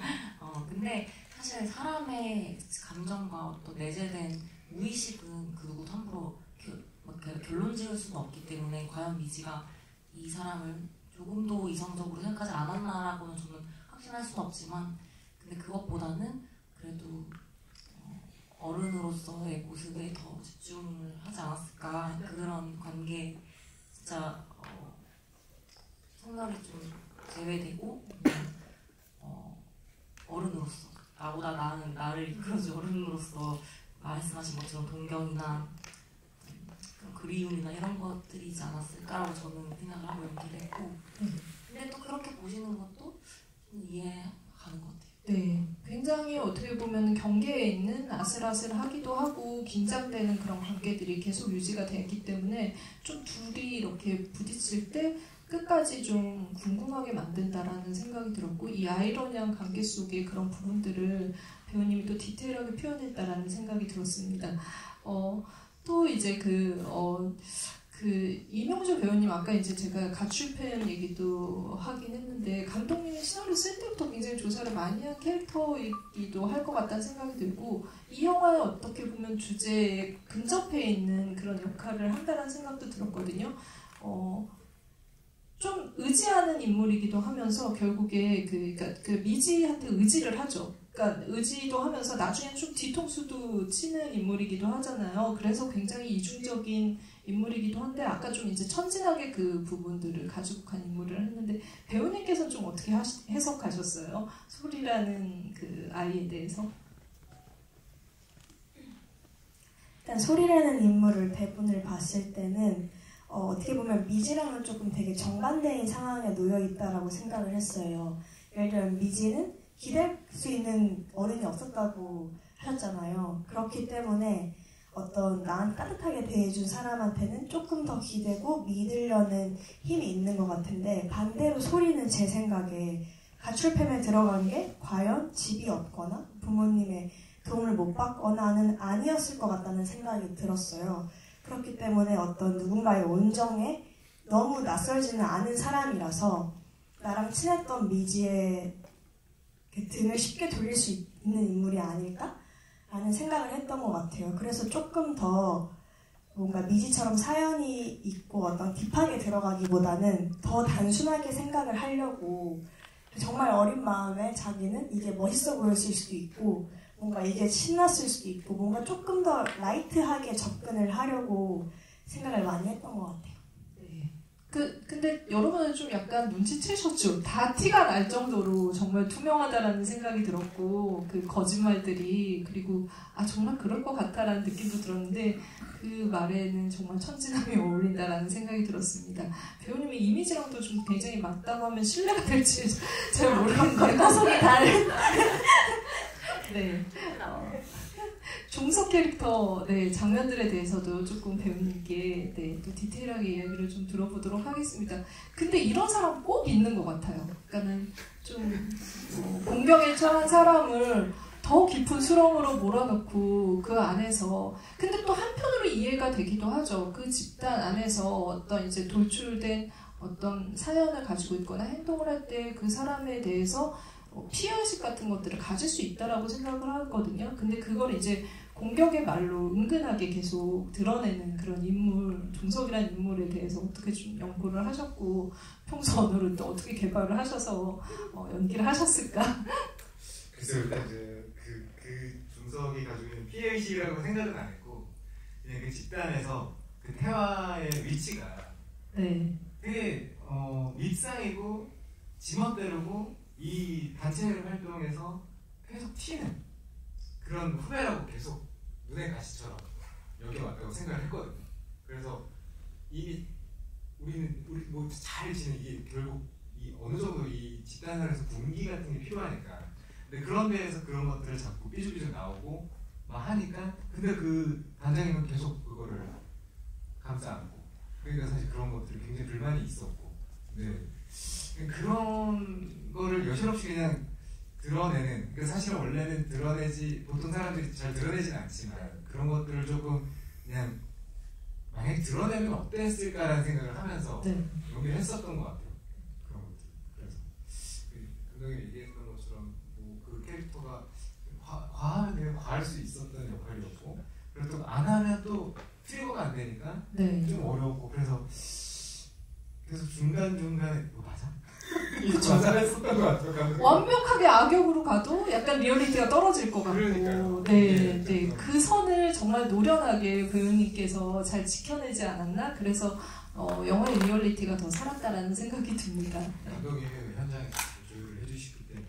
근데 사실 사람의 감정과 어떤 내재된 무의식은 그 누구도 함부로 결론 지을 수는 없기 때문에, 과연 미지가 이 사람을 조금도 이성적으로 생각하지 않았나라고는 저는 확신할 수는 없지만, 근데 그것보다는 그래도 어른으로서의 모습에 더 집중을 하지 않았을까. 그런 관계, 진짜 성별이 좀 제외되고 어른으로서, 나보다 나를 이끌어준 어른으로서 말씀하신 것처럼 동경이나 그리움이나 이런 것들이지 않았을까라고 저는 생각을 하고 연기를 했고, 근데 또 그렇게 보시는 것도 이해가는 것 같아요. 네, 굉장히 어떻게 보면 경계에 있는 아슬아슬하기도 하고 긴장되는 그런 관계들이 계속 유지가 되기 때문에 좀 둘이 이렇게 부딪힐 때 끝까지 좀 궁금하게 만든다라는 생각이 들었고, 이 아이러니한 관계 속의 그런 부분들을 배우님이 또 디테일하게 표현했다라는 생각이 들었습니다. 또 이제 이명주 배우님, 아까 이제 제가 가출팸 얘기도 하긴 했는데, 감독님이 시나리오 쓸 때부터 굉장히 조사를 많이 한 캐릭터이기도 할 것 같다는 생각이 들고, 이 영화에 어떻게 보면 주제에 근접해 있는 그런 역할을 한다는 생각도 들었거든요. 좀 의지하는 인물이기도 하면서 결국에 그 미지한테 의지를 하죠. 그러니까 의지도 하면서 나중엔 좀 뒤통수도 치는 인물이기도 하잖아요. 그래서 굉장히 이중적인 인물이기도 한데, 아까 좀 이제 천진하게 그 부분들을 가지고 간 인물을 했는데, 배우님께서는 좀 어떻게 해석하셨어요? 소리라는 그 아이에 대해서? 일단 소리라는 인물을 대본을 봤을 때는 어떻게 보면 미지랑은 조금 되게 정반대인 상황에 놓여 있다라고 생각을 했어요. 예를 들면 미지는 기댈 수 있는 어른이 없었다고 하셨잖아요. 그렇기 때문에 어떤 나한테 따뜻하게 대해준 사람한테는 조금 더 기대고 믿으려는 힘이 있는 것 같은데, 반대로 소리는 제 생각에 가출팸에 들어간 게 과연 집이 없거나 부모님의 도움을 못 받거나는 아니었을 것 같다는 생각이 들었어요. 그렇기 때문에 어떤 누군가의 온정에 너무 낯설지는 않은 사람이라서 나랑 친했던 미지의 등을 쉽게 돌릴 수 있는 인물이 아닐까라는 생각을 했던 것 같아요. 그래서 조금 더 뭔가 미지처럼 사연이 있고 어떤 딥하게 들어가기보다는 더 단순하게 생각을 하려고, 정말 어린 마음에 자기는 이게 멋있어 보였을 수도 있고 뭔가 이게 신났을 수도 있고 뭔가 조금 더 라이트하게 접근을 하려고 생각을 많이 했던 것 같아요. 네. 근데 여러분은 좀 약간 눈치채셨죠? 다 티가 날 정도로 정말 투명하다라는 생각이 들었고, 그 거짓말들이, 그리고 정말 그럴 것 같다라는 느낌도 들었는데, 그 말에는 정말 천진함이 어울린다라는 생각이 들었습니다. 배우님의 이미지랑도 좀 굉장히 맞다고 하면 신뢰가 될지 잘 모르겠는데 가속이 다른 네. 종석 캐릭터 장면들에 대해서도 조금 배우님께 또 디테일하게 이야기를 좀 들어보도록 하겠습니다. 근데 이런 사람 꼭 있는 것 같아요. 그러니까는 좀 공경에 처한 사람을 더 깊은 수렁으로 몰아넣고 그 안에서, 근데 또 한편으로 이해가 되기도 하죠. 그 집단 안에서 어떤 이제 돌출된 어떤 사연을 가지고 있거나 행동을 할 때 그 사람에 대해서 피해의식 같은 것들을 가질 수 있다라고 생각을 하거든요. 근데 그걸 이제 공격의 말로 은근하게 계속 드러내는 그런 인물, 종석이라는 인물에 대해서 어떻게 좀 연구를 하셨고, 평소 언어를 또 어떻게 개발을 하셔서 연기를 하셨을까? 글쎄요, 일단 그 종석이 가지고 있는 피해의식이라고 생각은 안 했고, 그냥 그 집단에서 그 태화의 위치가 되게 밉상이고 지멋대로고, 이 단체 활동에서 계속 튀는 그런 후배라고 계속 눈의 가시처럼 여겨왔다고 생각을 했거든요. 그래서 이미 우리 뭐 잘 지내는, 이게 결국 이 어느 정도 이 집단에서 분기 같은 게 필요하니까. 근데 그런 데에서 그런 것들을 자꾸 삐죽삐죽 나오고 막 하니까, 근데 그 단장님은 계속 그거를 감싸 안고, 그러니까 사실 그런 것들이 굉장히 불만이 있었고, 그런 거를 여실없이 그냥 드러내는, 그러니까 사실 원래는 보통 사람들이 잘 드러내진 않지만 그런 것들을 조금 그냥 만약에 드러내면 어땠을까라는 생각을 하면서 연기를 했었던 것 같아요. 그런 것들. 그래서 감독님이 얘기했던 것처럼 그 캐릭터가 과하면 그냥 과할 수 있었던 역할이었고, 그리고 또 안 하면 또 트리거가 안 되니까 좀 어려웠고, 그래서 중간중간에 맞아? 했었던 것 같아요. 완벽하게 악역으로 가도 약간 리얼리티가 떨어질 것 같고, 그러니까요. 그 선을 정말 노련하게 배우님께서 잘 지켜내지 않았나? 그래서 영화의 리얼리티가 더 살았다라는 생각이 듭니다. 감독이 현장에서 조율을 해주시기 때문에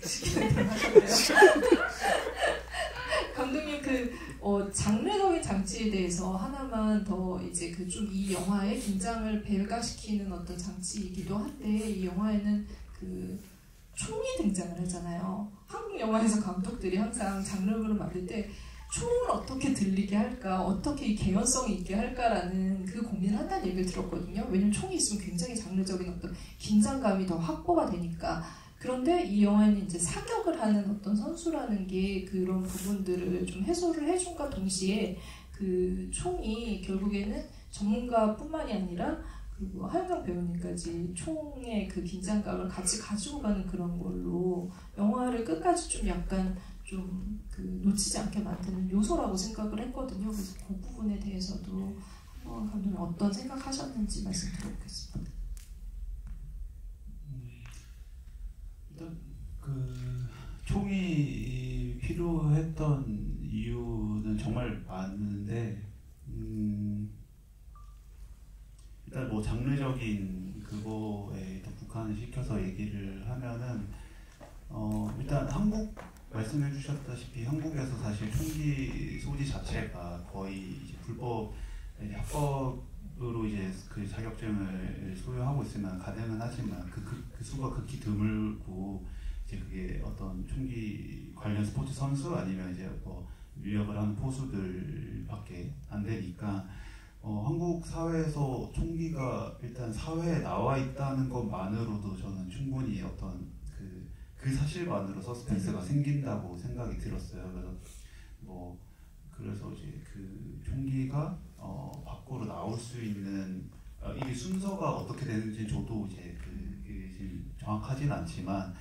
시키는 대로 하셨네요. 감독님 장르적인 장치에 대해서 하나만 더 이제 좀 이 영화의 긴장을 배가시키는 어떤 장치이기도 한데, 이 영화에는 그 총이 등장을 하잖아요. 한국 영화에서 감독들이 항상 장르를 만들 때 총을 어떻게 들리게 할까, 어떻게 개연성이 있게 할까라는 그 고민을 한다는 얘기를 들었거든요. 왜냐면 총이 있으면 굉장히 장르적인 어떤 긴장감이 더 확보가 되니까. 그런데 이 영화에는 이제 사격을 하는 어떤 선수라는 게 그런 부분들을 좀 해소를 해준과 동시에 그 총이 결국에는 전문가뿐만이 아니라 그리고 하윤경 배우님까지 총의 그 긴장감을 같이 가지고 가는 그런 걸로 영화를 끝까지 좀 약간 좀 그 놓치지 않게 만드는 요소라고 생각을 했거든요. 그래서 그 부분에 대해서도 한번 감독님 어떤 생각하셨는지 말씀 드려보겠습니다. 일단 그 총이 필요했던 이유는 정말 많은데 일단 뭐 장르적인 그거에 더 국한을 시켜서 얘기를 하면은 일단 한국 말씀해 주셨다시피 한국에서 사실 총기 소지 자체가 거의 이제 불법 합법으로 이제 그 자격증을 소유하고 있으면 가능은 하지만 그 수가 극히 드물고 이제 그게 어떤 총기 관련 스포츠 선수 아니면 이제 뭐 밀렵을 하는 포수들밖에 안 되니까 한국 사회에서 총기가 일단 사회에 나와 있다는 것만으로도 저는 충분히 어떤 그 사실만으로 서스펜스가 생긴다고 생각이 들었어요. 그래서 이제 그 총기가 밖으로 나올 수 있는 이게 순서가 어떻게 되는지 저도 이제 지금 정확하진 않지만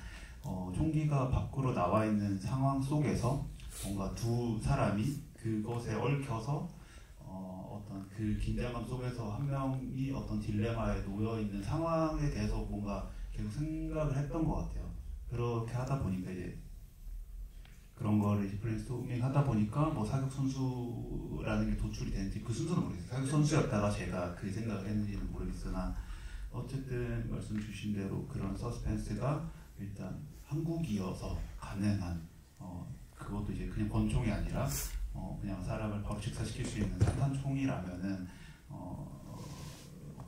총기가 밖으로 나와 있는 상황 속에서 뭔가 두 사람이 그것에 얽혀서 어떤 그 긴장감 속에서 한 명이 어떤 딜레마에 놓여 있는 상황에 대해서 뭔가 계속 생각을 했던 것 같아요. 그렇게 하다 보니까 이제 그런 거를 이제 브레인스토밍 하다 보니까 뭐 사격 선수라는 게 도출이 되는지 그 순서는 모르겠어요. 사격 선수였다가 제가 그 생각을 했는지는 모르겠으나 어쨌든 말씀 주신 대로 그런 서스펜스가 일단 한국이어서 가능한 그것도 이제 그냥 권총이 아니라 그냥 사람을 바로 직사시킬 수 있는 산탄총이라면은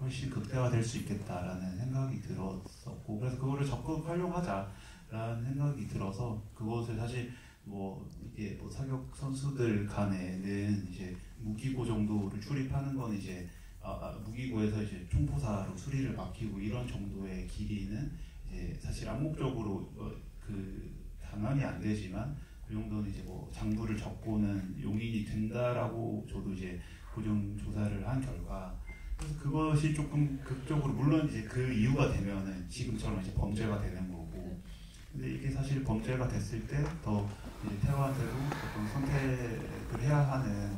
훨씬 극대화될 수 있겠다라는 생각이 들었었고 그래서 그거를 적극 활용하자라는 생각이 들어서 그것을 사실 이게 사격 선수들 간에는 이제 무기고 정도를 출입하는 건 이제 무기고에서 이제 총포사로 수리를 맡기고 이런 정도의 길이는 이제 사실 암묵적으로 당연히 안 되지만 그 정도는 이제 장부를 적고는 용인이 된다라고 저도 이제 고정 조사를 한 결과 그래서 그것이 조금 극적으로 물론 이제 그 이유가 되면은 지금처럼 이제 범죄가 되는 거고 근데 이게 사실 범죄가 됐을 때 더 이제 태완대로 어떤 선택을 해야 하는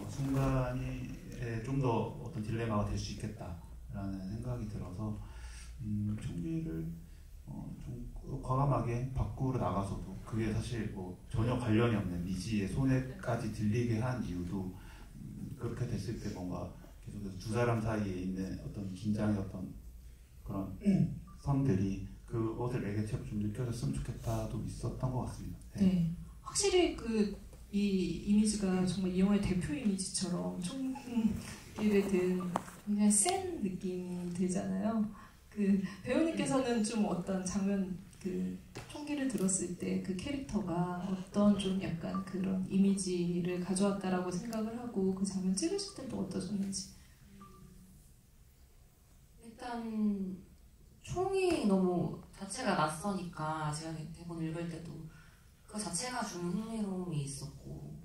순간이 좀 더 어떤 딜레마가 될 수 있겠다라는 생각이 들어서 총기를 좀 과감하게 밖으로 나가서도 그게 사실 전혀 관련이 없는 미지의 손해까지 들리게 한 이유도 그렇게 됐을 때 뭔가 계속해서 두 사람 사이에 있는 어떤 긴장의 어떤 그런 선들이 그것을 매개체로 좀 느껴졌으면 좋겠다도 있었던 것 같습니다. 네. 확실히 이 이미지가 정말 이 영화의 대표 이미지처럼 총기를 든 그냥 센 느낌이 들잖아요. 배우님께서는 좀 어떤 장면 총기를 들었을 때 그 캐릭터가 어떤 좀 약간 그런 이미지를 가져왔다라고 생각을 하고 그 장면 찍으실 때도 어떠셨는지? 일단 총이 너무 자체가 낯서니까 제가 대본 읽을 때도 그 자체가 주는 흥미로움이 있었고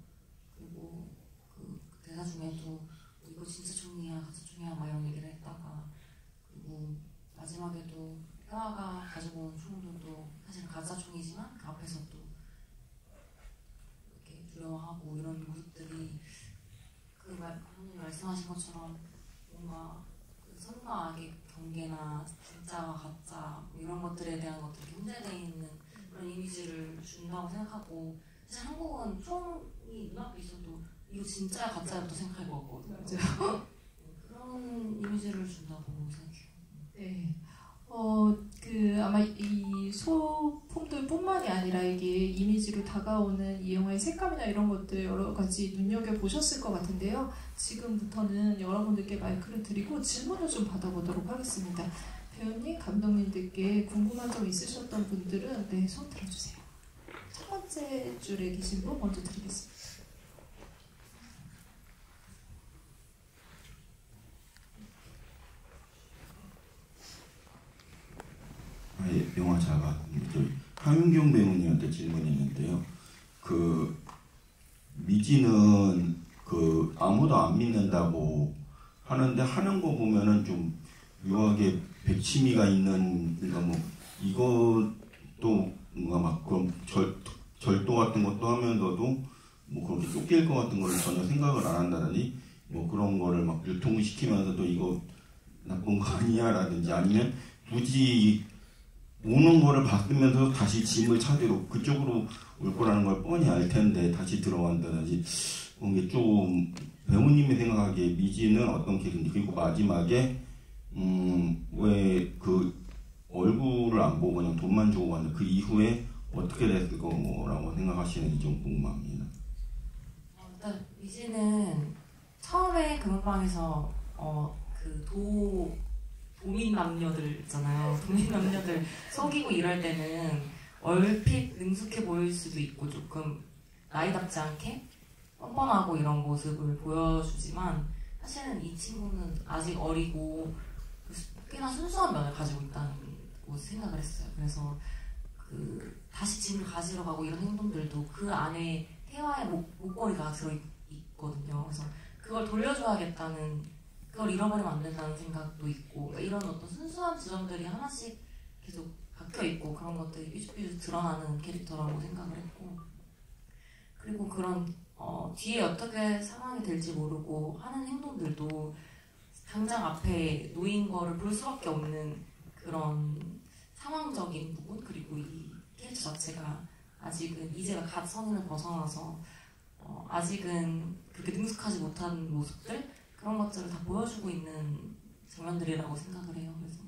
그리고 그 대사 중에도 이거 진짜 총이야 가짜 총이야 막 이런 얘기를 했다가 그리고 마지막에도 태화가 가지고 온 총들도 사실 가짜 총이지만 그 앞에서 또 이렇게 두려워하고 이런 모습들이 형님 말씀하신 것처럼 뭔가 선과 악의 경계나 진짜와 가짜 뭐 이런 것들에 대한 것들이 혼재되어 있는 그런 이미지를 준다고 생각하고 사실 한국은 총이 눈앞에 있어도 이거 진짜야 가짜야부터 생각할 것 같거든요. 맞아요. 그런 이미지를 준다고 생각해요. 네. 아마 이 소품들뿐만이 아니라 이게 이미지로 다가오는 이 영화의 색감이나 이런 것들 여러 가지 눈여겨보셨을 것 같은데요. 지금부터는 여러분들께 마이크를 드리고 질문을 좀 받아보도록 하겠습니다. 배우님, 감독님들께 궁금한 점 있으셨던 분들은 네, 손 들어주세요. 첫 번째 줄에 계신 분 먼저 드리겠습니다. 영화 작가 하윤경 배우님한테 질문이 있는데요. 미지는 아무도 안 믿는다고 하는데 하는 거 보면은 좀 묘하게 백치미가 있는, 그러니까 뭐 이것도 뭔가 막 그런 절도 같은 것도 하면서도 뭐 그렇게 쫓길 것 같은 거를 전혀 생각을 안 한다더니 뭐 그런 거를 막 유통시키면서도 이거 나쁜 거 아니야라든지, 아니면 굳이 오는 거를 받으면서 다시 짐을 찾으러 그쪽으로 올 거라는 걸 뻔히 알 텐데 다시 들어간다든지, 그런 게 좀 배우님이 생각하기에 미지는 어떤 캐릭인지, 그리고 마지막에 왜 그 얼굴을 안 보고 그냥 돈만 주고 갔는데 그 이후에 어떻게 됐을 거라고 생각하시는지 좀 궁금합니다. 일단 미지는 처음에 금은방에서 도민 남녀들 있잖아요. 도민 남녀들 속이고 이럴 때는 얼핏 능숙해 보일 수도 있고 조금 나이답지 않게 뻔뻔하고 이런 모습을 보여주지만, 사실은 이 친구는 아직 어리고 꽤나 순수한 면을 가지고 있다고 생각을 했어요. 그래서 다시 짐을 가지러 가고 이런 행동들도 그 안에 태화의 목걸이가 들어있거든요. 그래서 그걸 돌려줘야겠다는, 그걸 잃어버리면 안 된다는 생각도 있고, 이런 어떤 순수한 지점들이 하나씩 계속 박혀있고, 그런 것들이 삐죽삐죽 드러나는 캐릭터라고 생각을 했고, 그리고 그런 뒤에 어떻게 상황이 될지 모르고 하는 행동들도 당장 앞에 놓인 거를 볼 수밖에 없는 그런 상황적인 부분, 그리고 이 캐릭터 자체가 아직은 이제가 갓 성인을 벗어나서 아직은 그렇게 능숙하지 못한 모습들, 그런 것들을 다 보여주고 있는 장면들이라고 생각을 해요. 그래서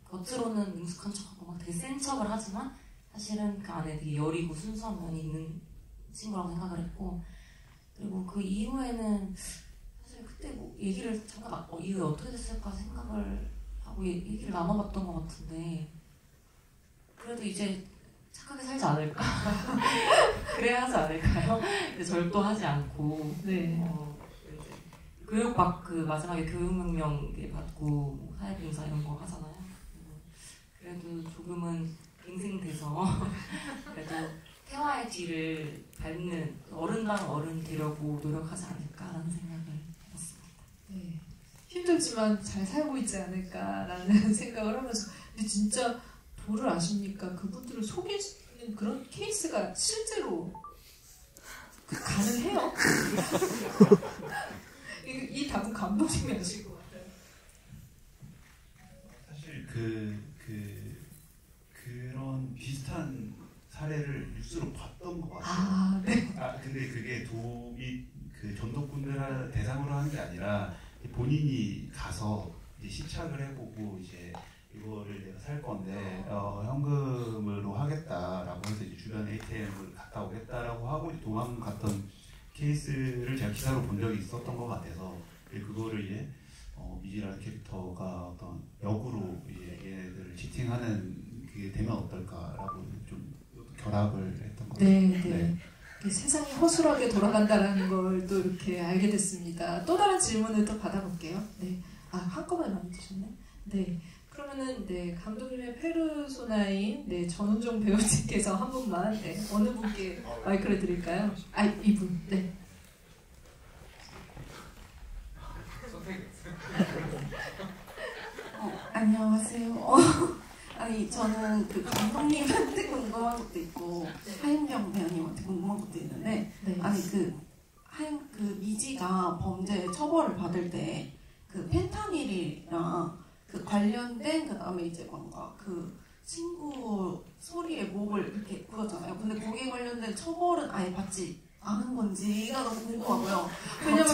겉으로는 능숙한 척하고 막 되게 센 척을 하지만 사실은 그 안에 되게 여리고 순수한 면이 있는 친구라고 생각을 했고, 그리고 그 이후에는 사실 그때 뭐 얘기를 잠깐 이후에 어떻게 됐을까 생각을 하고 얘기를 나눠봤던 것 같은데, 그래도 이제 착하게 살지 않을까? 그래야 하지 않을까요? 이제 절도하지 않고, 네. 마지막에 교육명령 받고 사회봉사 이런 거 하잖아요. 그래도 조금은 갱생돼서 그래도 태화의 뒤를 밟는 어른다운 어른 되려고 노력하지 않을까라는 생각을 해봤습니다. 네. 힘들지만 잘 살고 있지 않을까라는 생각을 하면서, 근데 진짜 도를 아십니까? 그분들을 속이는 그런 케이스가 실제로 가능해요? 이 답은 감독님이 하실 것 같아요. 사실 그런 비슷한 사례를 뉴스로 봤던 것 같아요. 네. 근데 그게 그 전도꾼들 대상으로 하는 게 아니라 본인이 가서 이제 시착을 해보고 이제 이거를 내가 살 건데 현금으로 하겠다라고 해서 이제 주변에 ATM을 갔다 오겠다라고 하고 이제 도망갔던 케이스를 제가 기사로 본 적이 있었던 것 같아서, 그거를 이제 미지라는 캐릭터가 어떤 역으로 이제 얘네들을 치팅하는 그게 되면 어떨까라고 좀 결합을 했던 것 같아요. 네. 세상이 허술하게 돌아간다라는 걸 또 이렇게 알게 됐습니다. 또 다른 질문을 또 받아볼게요. 네. 한꺼번에 많이 주셨네. 네. 그러면은 감독님의 페르소나인 전은종 배우님께서 한 분만 어느 분께 마이크를 드릴까요? 이분. 네. 안녕하세요. 저는 그 감독님한테 궁금한 것도 있고 하윤경 배우님한테 궁금한 것도 있는데, 그 미지가 범죄 처벌을 받을 때 그 펜타닐이랑 그 관련된, 그 다음에 이제 뭔가 그 친구 소리에 목을 이렇게 굴었잖아요. 근데 거기에 관련된 처벌은 아예 받지 않은 건지가 너무 궁금하고요. 왜냐면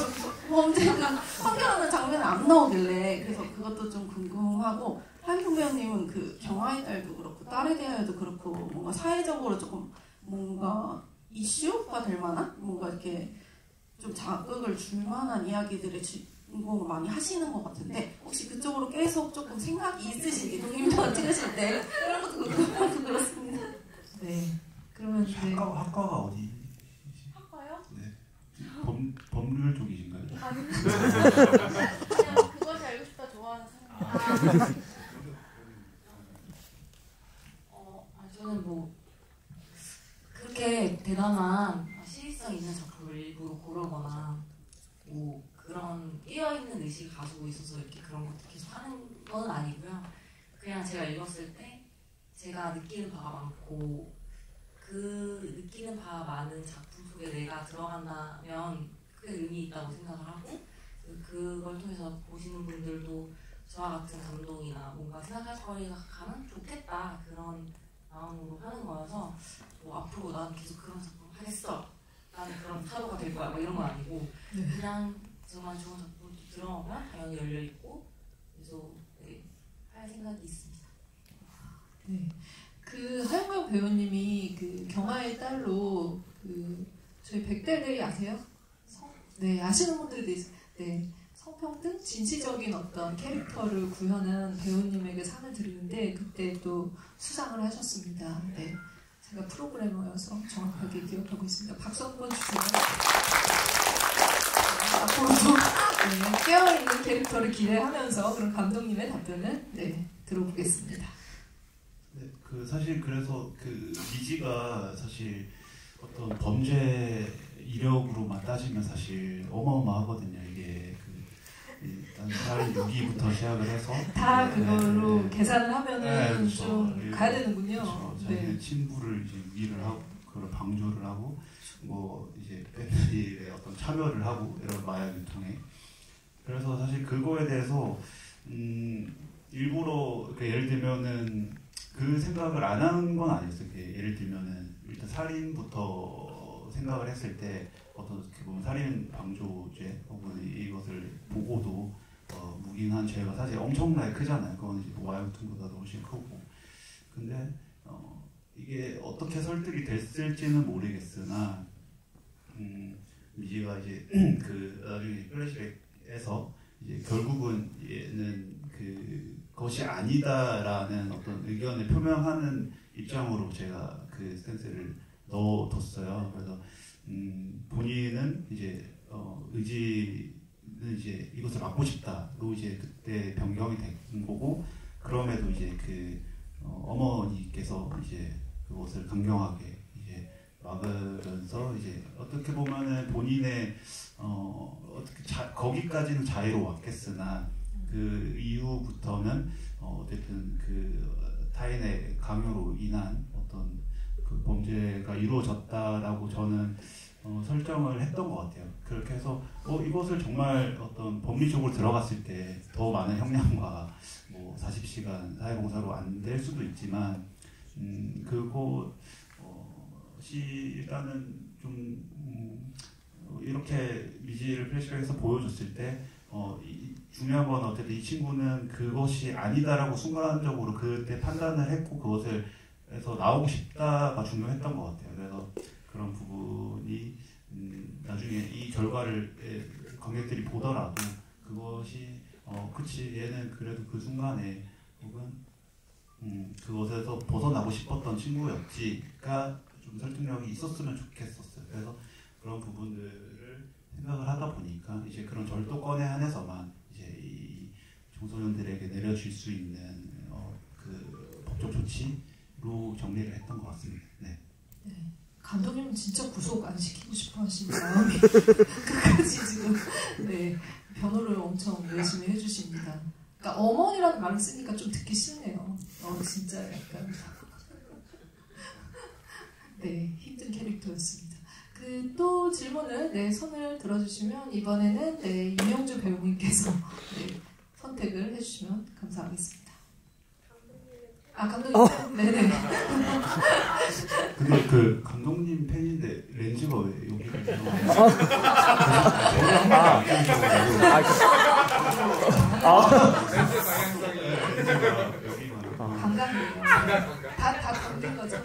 범죄가 판결하는 장면이 안 나오길래, 그래서 그것도 좀 궁금하고, 하윤경 배우님은 그 경아의 딸도 그렇고 딸에 대하여도 그렇고 뭔가 사회적으로 조금 뭔가 이슈가 될 만한, 뭔가 이렇게 좀 자극을 줄 만한 이야기들을 거 많이 하시는 것 같은데 혹시 그쪽으로 계속 조금 생각이 있으신지 독립영화 찍으실 때 그런 것도 궁금하고 그렇습니다. 네. 그러면 학과가 어디? 학과요? 네. 법률 쪽이신가요? 그냥 그것이 알고 싶다 좋아하는 사람. 저는 뭐 그렇게 대단한 시의성 있는 작품을 일부러 고르거나 뭐 그런 끼어있는 의식을 가지고 있어서 이렇게 그런 것들 계속 하는 건 아니고요. 그냥 제가 읽었을 때 제가 느끼는 바가 많고 그 느끼는 바가 많은 작품 속에 내가 들어간다면 크게 의미 있다고 생각을 하고 그걸 통해서 보시는 분들도 저와 같은 감동이나 뭔가 생각할 거리가 가면 좋겠다 그런 마음으로 하는 거여서 뭐 앞으로 난 계속 그런 작품 하겠어 나는 그런 타로가 될 거야 뭐 이런 건 아니고 그냥 정말 좋은 작품 들어오면 당연히 열려있고 계속 할 생각이 있습니다. 네. 그 하영명 배우님이 그 경아의 딸로 그 저희 백달들이 아세요? 네, 아시는 분들도 있어요. 네. 성평등 진취적인 어떤 캐릭터를 구현한 배우님에게 상을 드리는데 그때 또 수상을 하셨습니다. 네, 제가 프로그래머여서 정확하게 기억하고 있습니다. 박수 한번 주세요. 앞으로도 네, 깨어있는 캐릭터를 기대하면서 그런 감독님의 답변을 들어보겠습니다. 네, 그 사실 그래서 그 미지가 사실 어떤 범죄 이력으로만 따지면 사실 어마어마하거든요. 이게 일단 살 6위부터 시작을 해서 다 그걸로 계산을 하면은 그렇죠. 좀 가야 되는군요. 그렇죠. 자기는 친부를 이제 위를 하고 그걸 방조를 하고 뭐 이제 팬들의 어떤 참여를 하고 이런 마약 유통에 그래서 사실 그거에 대해서 일부러 예를 들면은 그 생각을 안 한 건 아니었어요. 예를 들면은 일단 살인부터 생각을 했을 때 어떤 살인 방조죄 혹은 이것을 보고도 묵인한 죄가 사실 엄청나게 크잖아요. 그건 이제 마약 유통보다도 훨씬 크고. 근데 이게 어떻게 설득이 됐을지는 모르겠으나 미지가 이제 그 나중에 플래시백에서 이제 결국은 얘는 그것이 아니다라는 어떤 의견을 표명하는 입장으로 제가 그 스탠스를 넣어뒀어요. 그래서 본인은 이제 의지는 이제 이것을 막고 싶다로 이제 그때 변경이 된 거고 그럼에도 이제 그 어머니께서 이제 그것을 강경하게 이제 막으면서 이제 어떻게 보면은 본인의 어떻게 거기까지는 자유로웠겠으나 그 이후부터는 어쨌든 그 타인의 강요로 인한 어떤 그 범죄가 이루어졌다라고 저는 설정을 했던 것 같아요. 그렇게 해서 이것을 정말 어떤 법리적으로 들어갔을 때 더 많은 형량과 뭐 40시간 사회봉사로 안 될 수도 있지만 그것이 일단은 좀 이렇게 미지를 플래시백에서 보여줬을 때 중요한 건 어쨌든 이 친구는 그것이 아니다라고 순간적으로 그때 판단을 했고 그것을 해서 나오고 싶다가 중요했던 것 같아요. 그래서 그런 부분이 나중에 이 결과를 관객들이 보더라도 그것이 그치 얘는 그래도 그 순간에 혹은 그것에서 벗어나고 싶었던 친구였지가 좀 설득력이 있었으면 좋겠었어요. 그래서 그런 부분들을 생각을 하다 보니까 이제 그런 절도권에 한해서만 이제 이 청소년들에게 내려질 수 있는 그 법적 조치로 정리를 했던 것 같습니다. 네. 네. 감독님은 진짜 구속 안 시키고 싶어 하시는 마음이 끝까지 지금 변호를 엄청 열심히 해주십니다. 그러니까 어머니라는 말을 쓰니까 좀 듣기 싫네요. 진짜 약간 힘든 캐릭터였습니다. 또 질문을 손을 들어주시면 이번에는 이명주 배우님께서 선택을 해주시면 감사하겠습니다. 감독님. 네네. 근데 그 감독님 팬인데 렌즈가 왜 여기가 있어요? 다 감긴 거죠?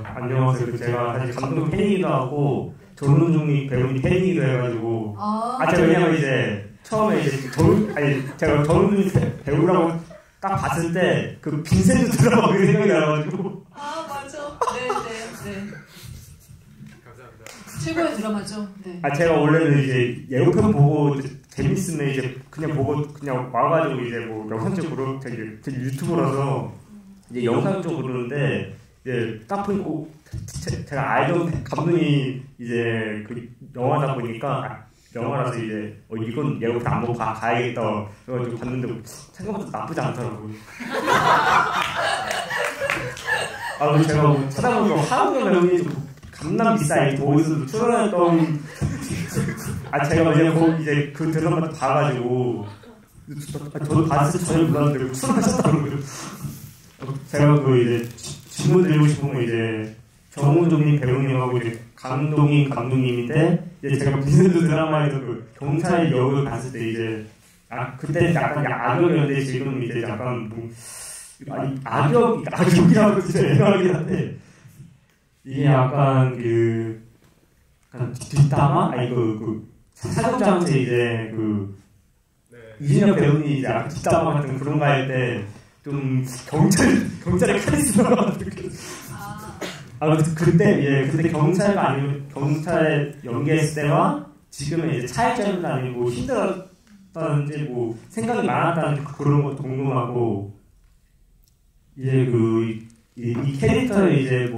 안녕하세요. 제가 사실 감독 팬이기도 하고 전원중이 배우님 팬이기도 해가지고 제가 왜냐면 이제 처음에 이제 제가 전원중이 배우라고 딱 봤을 때 그 빈센트 드라마 그 생각이 나가지고 맞아. 네네네. 감사합니다. 최고의 드라마죠. 네. 제가 원래는 이제 예고편 보고 재밌으면 이제 그냥 보고 그냥 와가지고 이제 뭐 영상 쪽으로 되게 유튜브라서 이제 영상 쪽으로 그러는데 이제 딱 보니까 제가 알던 감독이 이제 그 영화다 보니까 영화라서 이제 이건 예고편 안 보고 가야겠다 그래가지고 봤는데 생각보다 나쁘지 않더라고요. 그리고 제가 뭐 찾아보니까 하은경 배우님 강남 비싸이 거기서도 출연했던 제가 이제 그 드라마 봐가지고 저도 봤을 때 전혀 몰랐는데 출연하셨더라고요. 제가 그 이제 질문 드리고 싶은 건 이제 정우종님 배우님하고 이제 강동인 감독님인데 이제 제가 빈센트 드라마에서 그 경찰 역을 봤을 때 이제 그때 약간 악역이었는데 지금 이제 약간 뭐 악역이라고 진짜 애매하긴 한데 이게 약간 그 약간 뒷담화 사격장한테 이제 이진혁 배우님이 이제 약간 뒷담화 같은 그런 거 할 때 좀 경찰의 카리스마가 그때 경찰가 아니면 경찰에 연기했을 때와 지금은 이제 차이점은 아니고 힘들었다든지 뭐 생각이 많았다든지 그런 것도 궁금하고 이제 이 캐릭터를 이제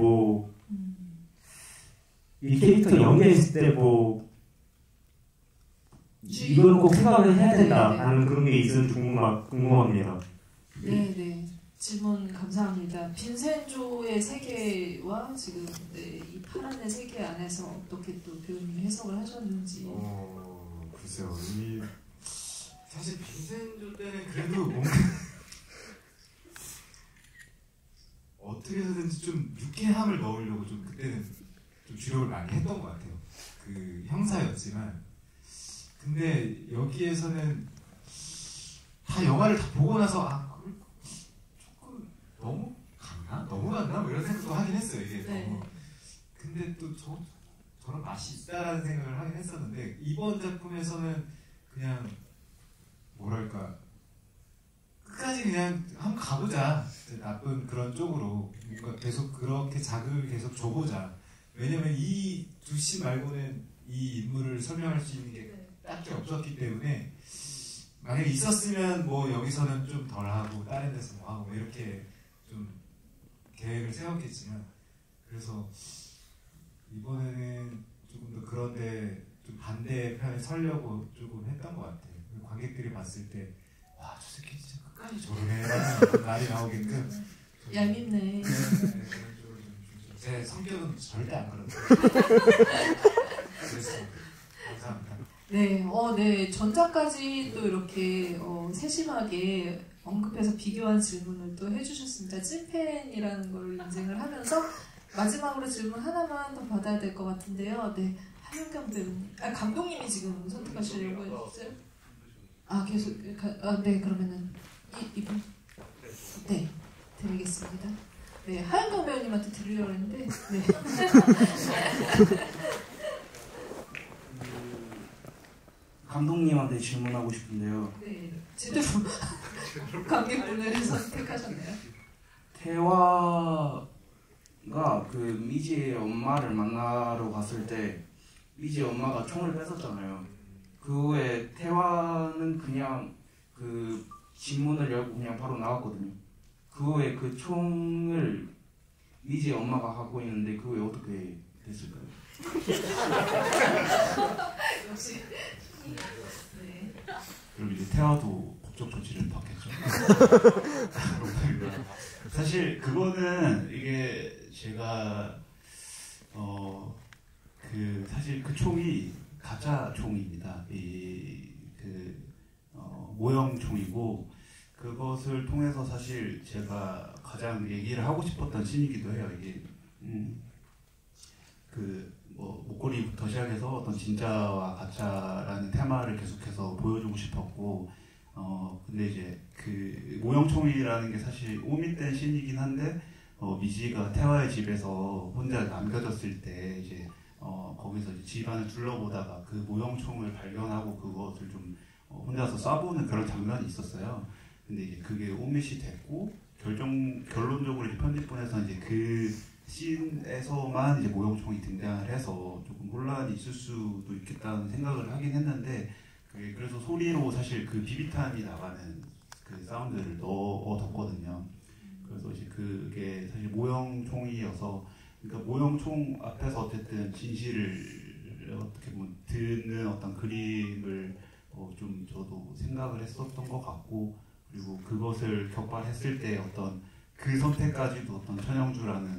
이 캐릭터 연기했을 때 이건 꼭 생각을 해야 된다 하는 그런 게 있으면 궁금합니다. 네네. 질문 감사합니다. 빈센조의 세계와 지금 이 파란의 세계 안에서 어떻게 또 배우님이 해석을 하셨는지. 글쎄요. 사실 빈센조 때는 그래도 뭔가 어떻게 해서든지 좀 유쾌함을 넣으려고 좀 그때는 좀 주력을 많이 했던 것 같아요. 그 형사였지만 근데 여기에서는 다 영화를 다 보고 나서 조금 너무 갔나? 너무 갔나? 뭐 이런 생각도 하긴 했어요. 이게 너무. 근데 또 저런 맛이 있다라는 생각을 하긴 했었는데 이번 작품에서는 그냥 뭐랄까 끝까지 그냥 한번 가보자. 나쁜 그런 쪽으로 뭔가 계속 그렇게 자극을 계속 줘보자. 왜냐면 이 두씨 말고는 이 인물을 설명할 수 있는 게 딱히 없었기 때문에 만약에 있었으면 뭐 여기서는 좀 덜하고 다른 데서 뭐 하고 이렇게 좀 계획을 세웠겠지만 그래서 이번에는 조금 더 그런데 좀 반대편에 서려고 조금 했던 것 같아요. 관객들이 봤을 때 와, 저 새끼 진짜 끝까지 저러네 라는 말이 나오게끔 얄밉네. 제 성격은 절대 안 그런데 그래서 감사합니다. 네, 전작까지 또 이렇게 세심하게 언급해서 비교한 질문을 또 해주셨습니다. 찐팬이라는 걸 인증을 하면서 마지막으로 질문 하나만 더 받아야 될 것 같은데요. 네, 하윤경 배우님, 감독님이 지금 선택하시려고 해주세요. 계속, 네, 그러면은 이분, 네, 드리겠습니다. 네, 하윤경 배우님한테 드리려고 했는데, 네. 감독님한테 질문하고 싶은데요. 네, 제대로 관객분을 선택하셨네요. 태화가 그 미지의 엄마를 만나러 갔을 때 미지의 엄마가 총을 뺏었잖아요. 그 후에 태화는 그냥 그 집문을 열고 그냥 바로 나왔거든요. 그 후에 그 총을 미지의 엄마가 갖고 있는데 그 후에 어떻게 됐을까요? 역시. 네. 그럼 이제 태화도 법적 조치를 받겠죠. 사실 그거는 이게 제가 사실 그 총이 가짜 총입니다. 모형 총이고 그것을 통해서 사실 제가 가장 얘기를 하고 싶었던 씬이기도 해요. 이게 목걸이부터 시작해서 어떤 진짜와 가짜라는 테마를 계속해서 보여주고 싶었고, 근데 이제 그 모형총이라는 게 사실 오밋된 씬이긴 한데, 미지가 태화의 집에서 혼자 남겨졌을 때 이제 거기서 이제 집안을 둘러보다가 그 모형총을 발견하고 그것을 좀 혼자서 쏴보는 그런 장면이 있었어요. 근데 이제 그게 오밋이 됐고 결론적으로 이제 편집본에서 이제 그 씬에서만 이제 모형총이 등장을 해서 조금 혼란이 있을 수도 있겠다는 생각을 하긴 했는데 그래서 소리로 사실 그 비비탄이 나가는 그 사운드를 넣어뒀거든요. 그래서 이제 그게 사실 모형총이어서 그러니까 모형총 앞에서 어쨌든 진실을 어떻게 보면 듣는 어떤 그림을 좀 저도 생각을 했었던 것 같고 그리고 그것을 격발했을 때 어떤 그 선택까지도 어떤 천영주라는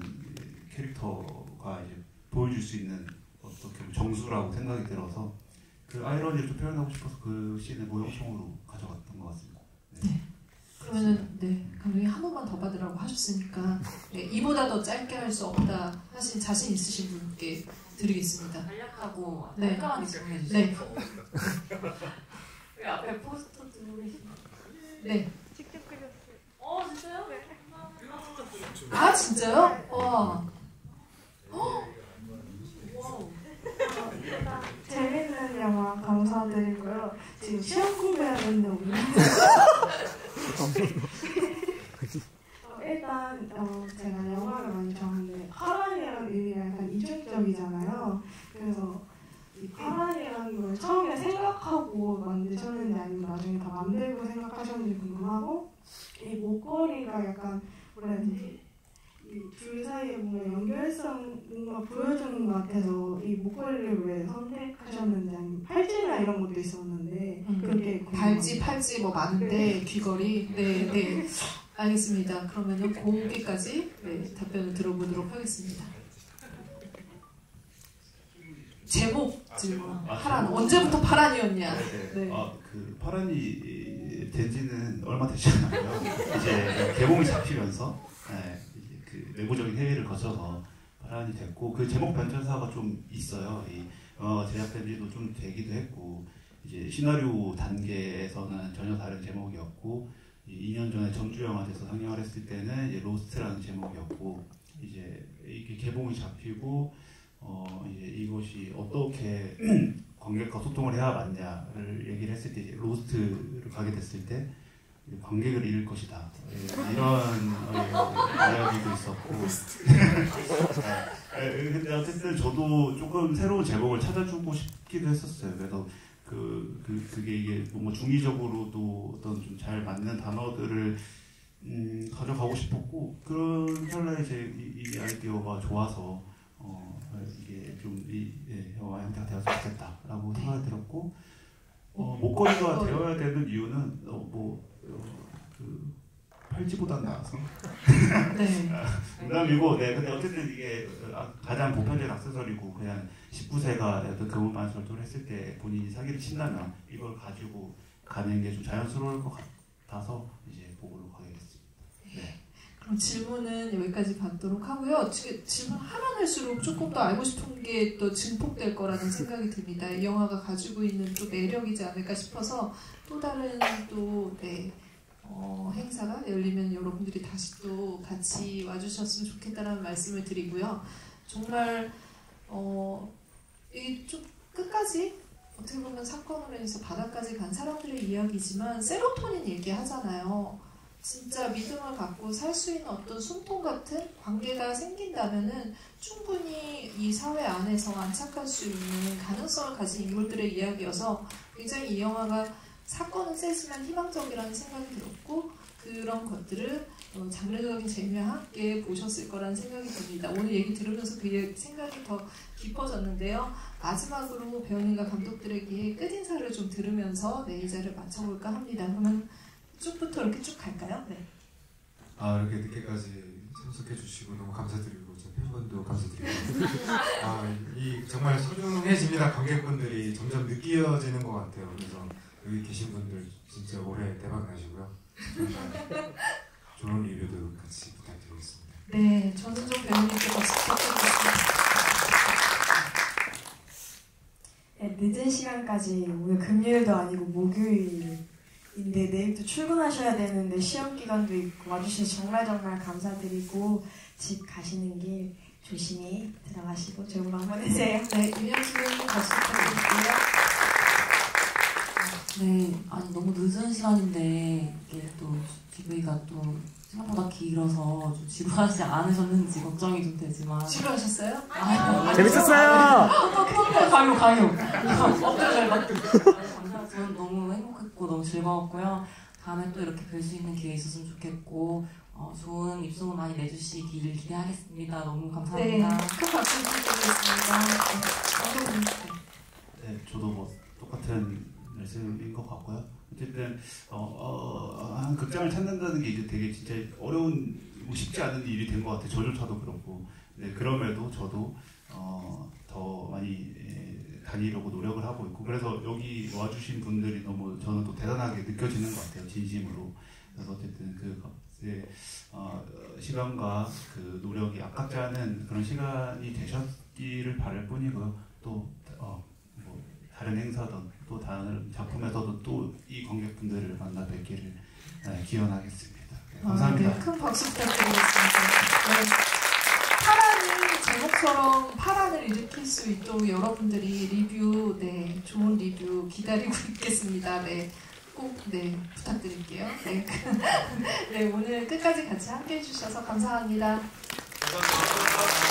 캐릭터가 이제 보여줄 수 있는 어떻게 보면 정수라고 생각이 들어서 그 아이러니를 좀 표현하고 싶어서 그 씬을 모형총으로 가져갔던 것 같습니다. 네. 그러면은 감독님 한 번만 더 받으라고 하셨으니까 이보다 더 짧게 할 수 없다 하신 자신 있으신 분께 드리겠습니다. 간략하고 깔끔하게 질문해 주세요. 네. 그 앞에 포스터 들고 계신가요? 네. 직접 그렸어요. 진짜요? 네. 아 진짜요? 와. 재밌는 영화 감사드리고요. 지금 시험 공부해야 되는데 오늘. 일단 제가 영화를 많이 좋아하는데 파란이라는 의미가 약간 이중적이잖아요. 그래서 이 파란이라는 걸 처음에 생각하고 만드셨는지 아니면 나중에 다 만들고 생각하셨는지 궁금하고 이 목걸이가 약간 뭐라 해야 되지? 이 둘 사이에 뭔가 연결성 뭔가 보여주는 것 같아서 이 목걸이를 왜 선택하셨는지 아니면 팔찌나 이런 것도 있었는데 그렇게 발찌, 팔찌 뭐 많은데 귀걸이 네. 알겠습니다. 그러면은 거기까지 답변을 들어보도록 하겠습니다. 제목 질문. 파란. 언제부터 파란이었냐? 네. 그 파란이 된지는 얼마 되지 않아요. 이제 개봉이 잡히면서 이제 그 내부적인 회의를 거쳐서 파란이 됐고 그 제목 변천사가 좀 있어요. 이 제작된 지도 좀 되기도 했고 이제 시나리오 단계에서는 전혀 다른 제목이었고 2년 전에 전주영화제에서 상영을 했을 때는 이제 로스트라는 제목이었고 이제 이게 개봉이 잡히고 이제 이것이 어떻게 관객과 소통을 해야 맞냐를 얘기를 했을 때 이제 로스트를 가게 됐을 때 관객을 잃을 것이다 이런 이야기도 있었고 근데 어쨌든 저도 조금 새로운 제목을 찾아주고 싶기도 했었어요. 그래서 그게 이게 뭔가 중의적으로도 어떤 좀 잘 맞는 단어들을 가져가고 싶었고 그런 찰나에 이제 이 아이디어가 좋아서 이게 좀 영화 형태가 되었으면 좋겠다라고 생각이 들었고 목걸이가 되어야 되는 이유는 팔찌보단 나아서 농담이고 근데 어쨌든 이게 가장 보편적인 액세서리고 그냥 19세가 어떤 금은만 절도를 했을 때 본인이 사기를 친다면 이걸 가지고 가는 게 좀 자연스러울 것 같아서 이제 그걸로 가게 됐습니다. 네. 그럼 질문은 여기까지 받도록 하고요. 질문 하면 할수록 조금 더 알고 싶은 게 또 증폭될 거라는 생각이 듭니다. 이 영화가 가지고 있는 또 매력이지 않을까 싶어서 또 다른 행사가 열리면 여러분들이 다시 또 같이 와주셨으면 좋겠다는 말씀을 드리고요. 정말 이 좀 끝까지 어떻게 보면 사건으로 인해서 바닥까지 간 사람들의 이야기지만 세로토닌 얘기하잖아요. 진짜 믿음을 갖고 살 수 있는 어떤 숨통 같은 관계가 생긴다면은 충분히 이 사회 안에서 안착할 수 있는 가능성을 가진 인물들의 이야기여서 굉장히 이 영화가 사건은 세지만 희망적이라는 생각이 들었고 그런 것들을 장르적인 재미와 함께 보셨을 거라는 생각이 듭니다. 오늘 얘기 들으면서 그 생각이 더 깊어졌는데요. 마지막으로 배우님과 감독들에게 끝인사를 좀 들으면서 이 자리를 마쳐볼까 합니다. 그러면 쭉부터 이렇게 쭉 갈까요? 네. 이렇게 늦게까지 참석해 주시고 너무 감사드리고 저 팬분도 감사드리고 이 정말 소중해집니다. 관객분들이 점점 느껴지는 것 같아요. 그래서 여기 계신 분들 진짜 올해 대박 나시고요. 좋은 리뷰도 같이 부탁드리겠습니다. 네, 전은정 배우님께 박수 부탁드리겠습니다. 네, 늦은 시간까지 오늘 금요일도 아니고 목요일인데 내일도 출근하셔야 되는데 시험 기간도 있고 와주셔서 정말 감사드리고 집 가시는 길 조심히 들어가시고 좋은 밤 보내세요. 네, 윤영수님 박수 부탁드릴게요. 네, 아니 너무 늦은 시간인데 이게 또 DV가 또 생각보다 길어서 좀 지루하지 않으셨는지 걱정이 좀 되지만. 지루하셨어요? 재밌었어요. 가요. 저는 너무 행복했고 너무 즐거웠고요. 다음에 또 이렇게 뵐 수 있는 기회 있었으면 좋겠고 좋은 입소문 많이 내주시길 기대하겠습니다. 너무 감사합니다. 네, 큰 박수 부탁드리겠습니다. 네, 저도 뭐 똑같은 말씀인 것 같고요. 어쨌든 극장을 찾는다는 게 이제 되게 진짜 어려운, 쉽지 않은 일이 된 것 같아요. 저조차도 그렇고. 네, 그럼에도 저도 더 많이 다니려고 노력을 하고 있고, 그래서 여기 와주신 분들이 너무 저는 또 대단하게 느껴지는 것 같아요. 진심으로. 그래서 어쨌든 그 시간과 그 노력이 아깝지 않은 그런 시간이 되셨기를 바랄 뿐이고요. 또 뭐 다른 행사든 또 다른 작품에서도 또 이 관객분들을 만나 뵙기를 기원하겠습니다. 네, 감사합니다. 네, 큰 박수 부탁드리겠습니다. 네. 파란이 제목처럼 파란을 일으킬 수 있도록 여러분들이 리뷰, 네, 좋은 리뷰 기다리고 있겠습니다. 네, 꼭 네, 부탁드릴게요. 네. 네, 오늘 끝까지 같이 함께 해주셔서 감사합니다. 감사합니다.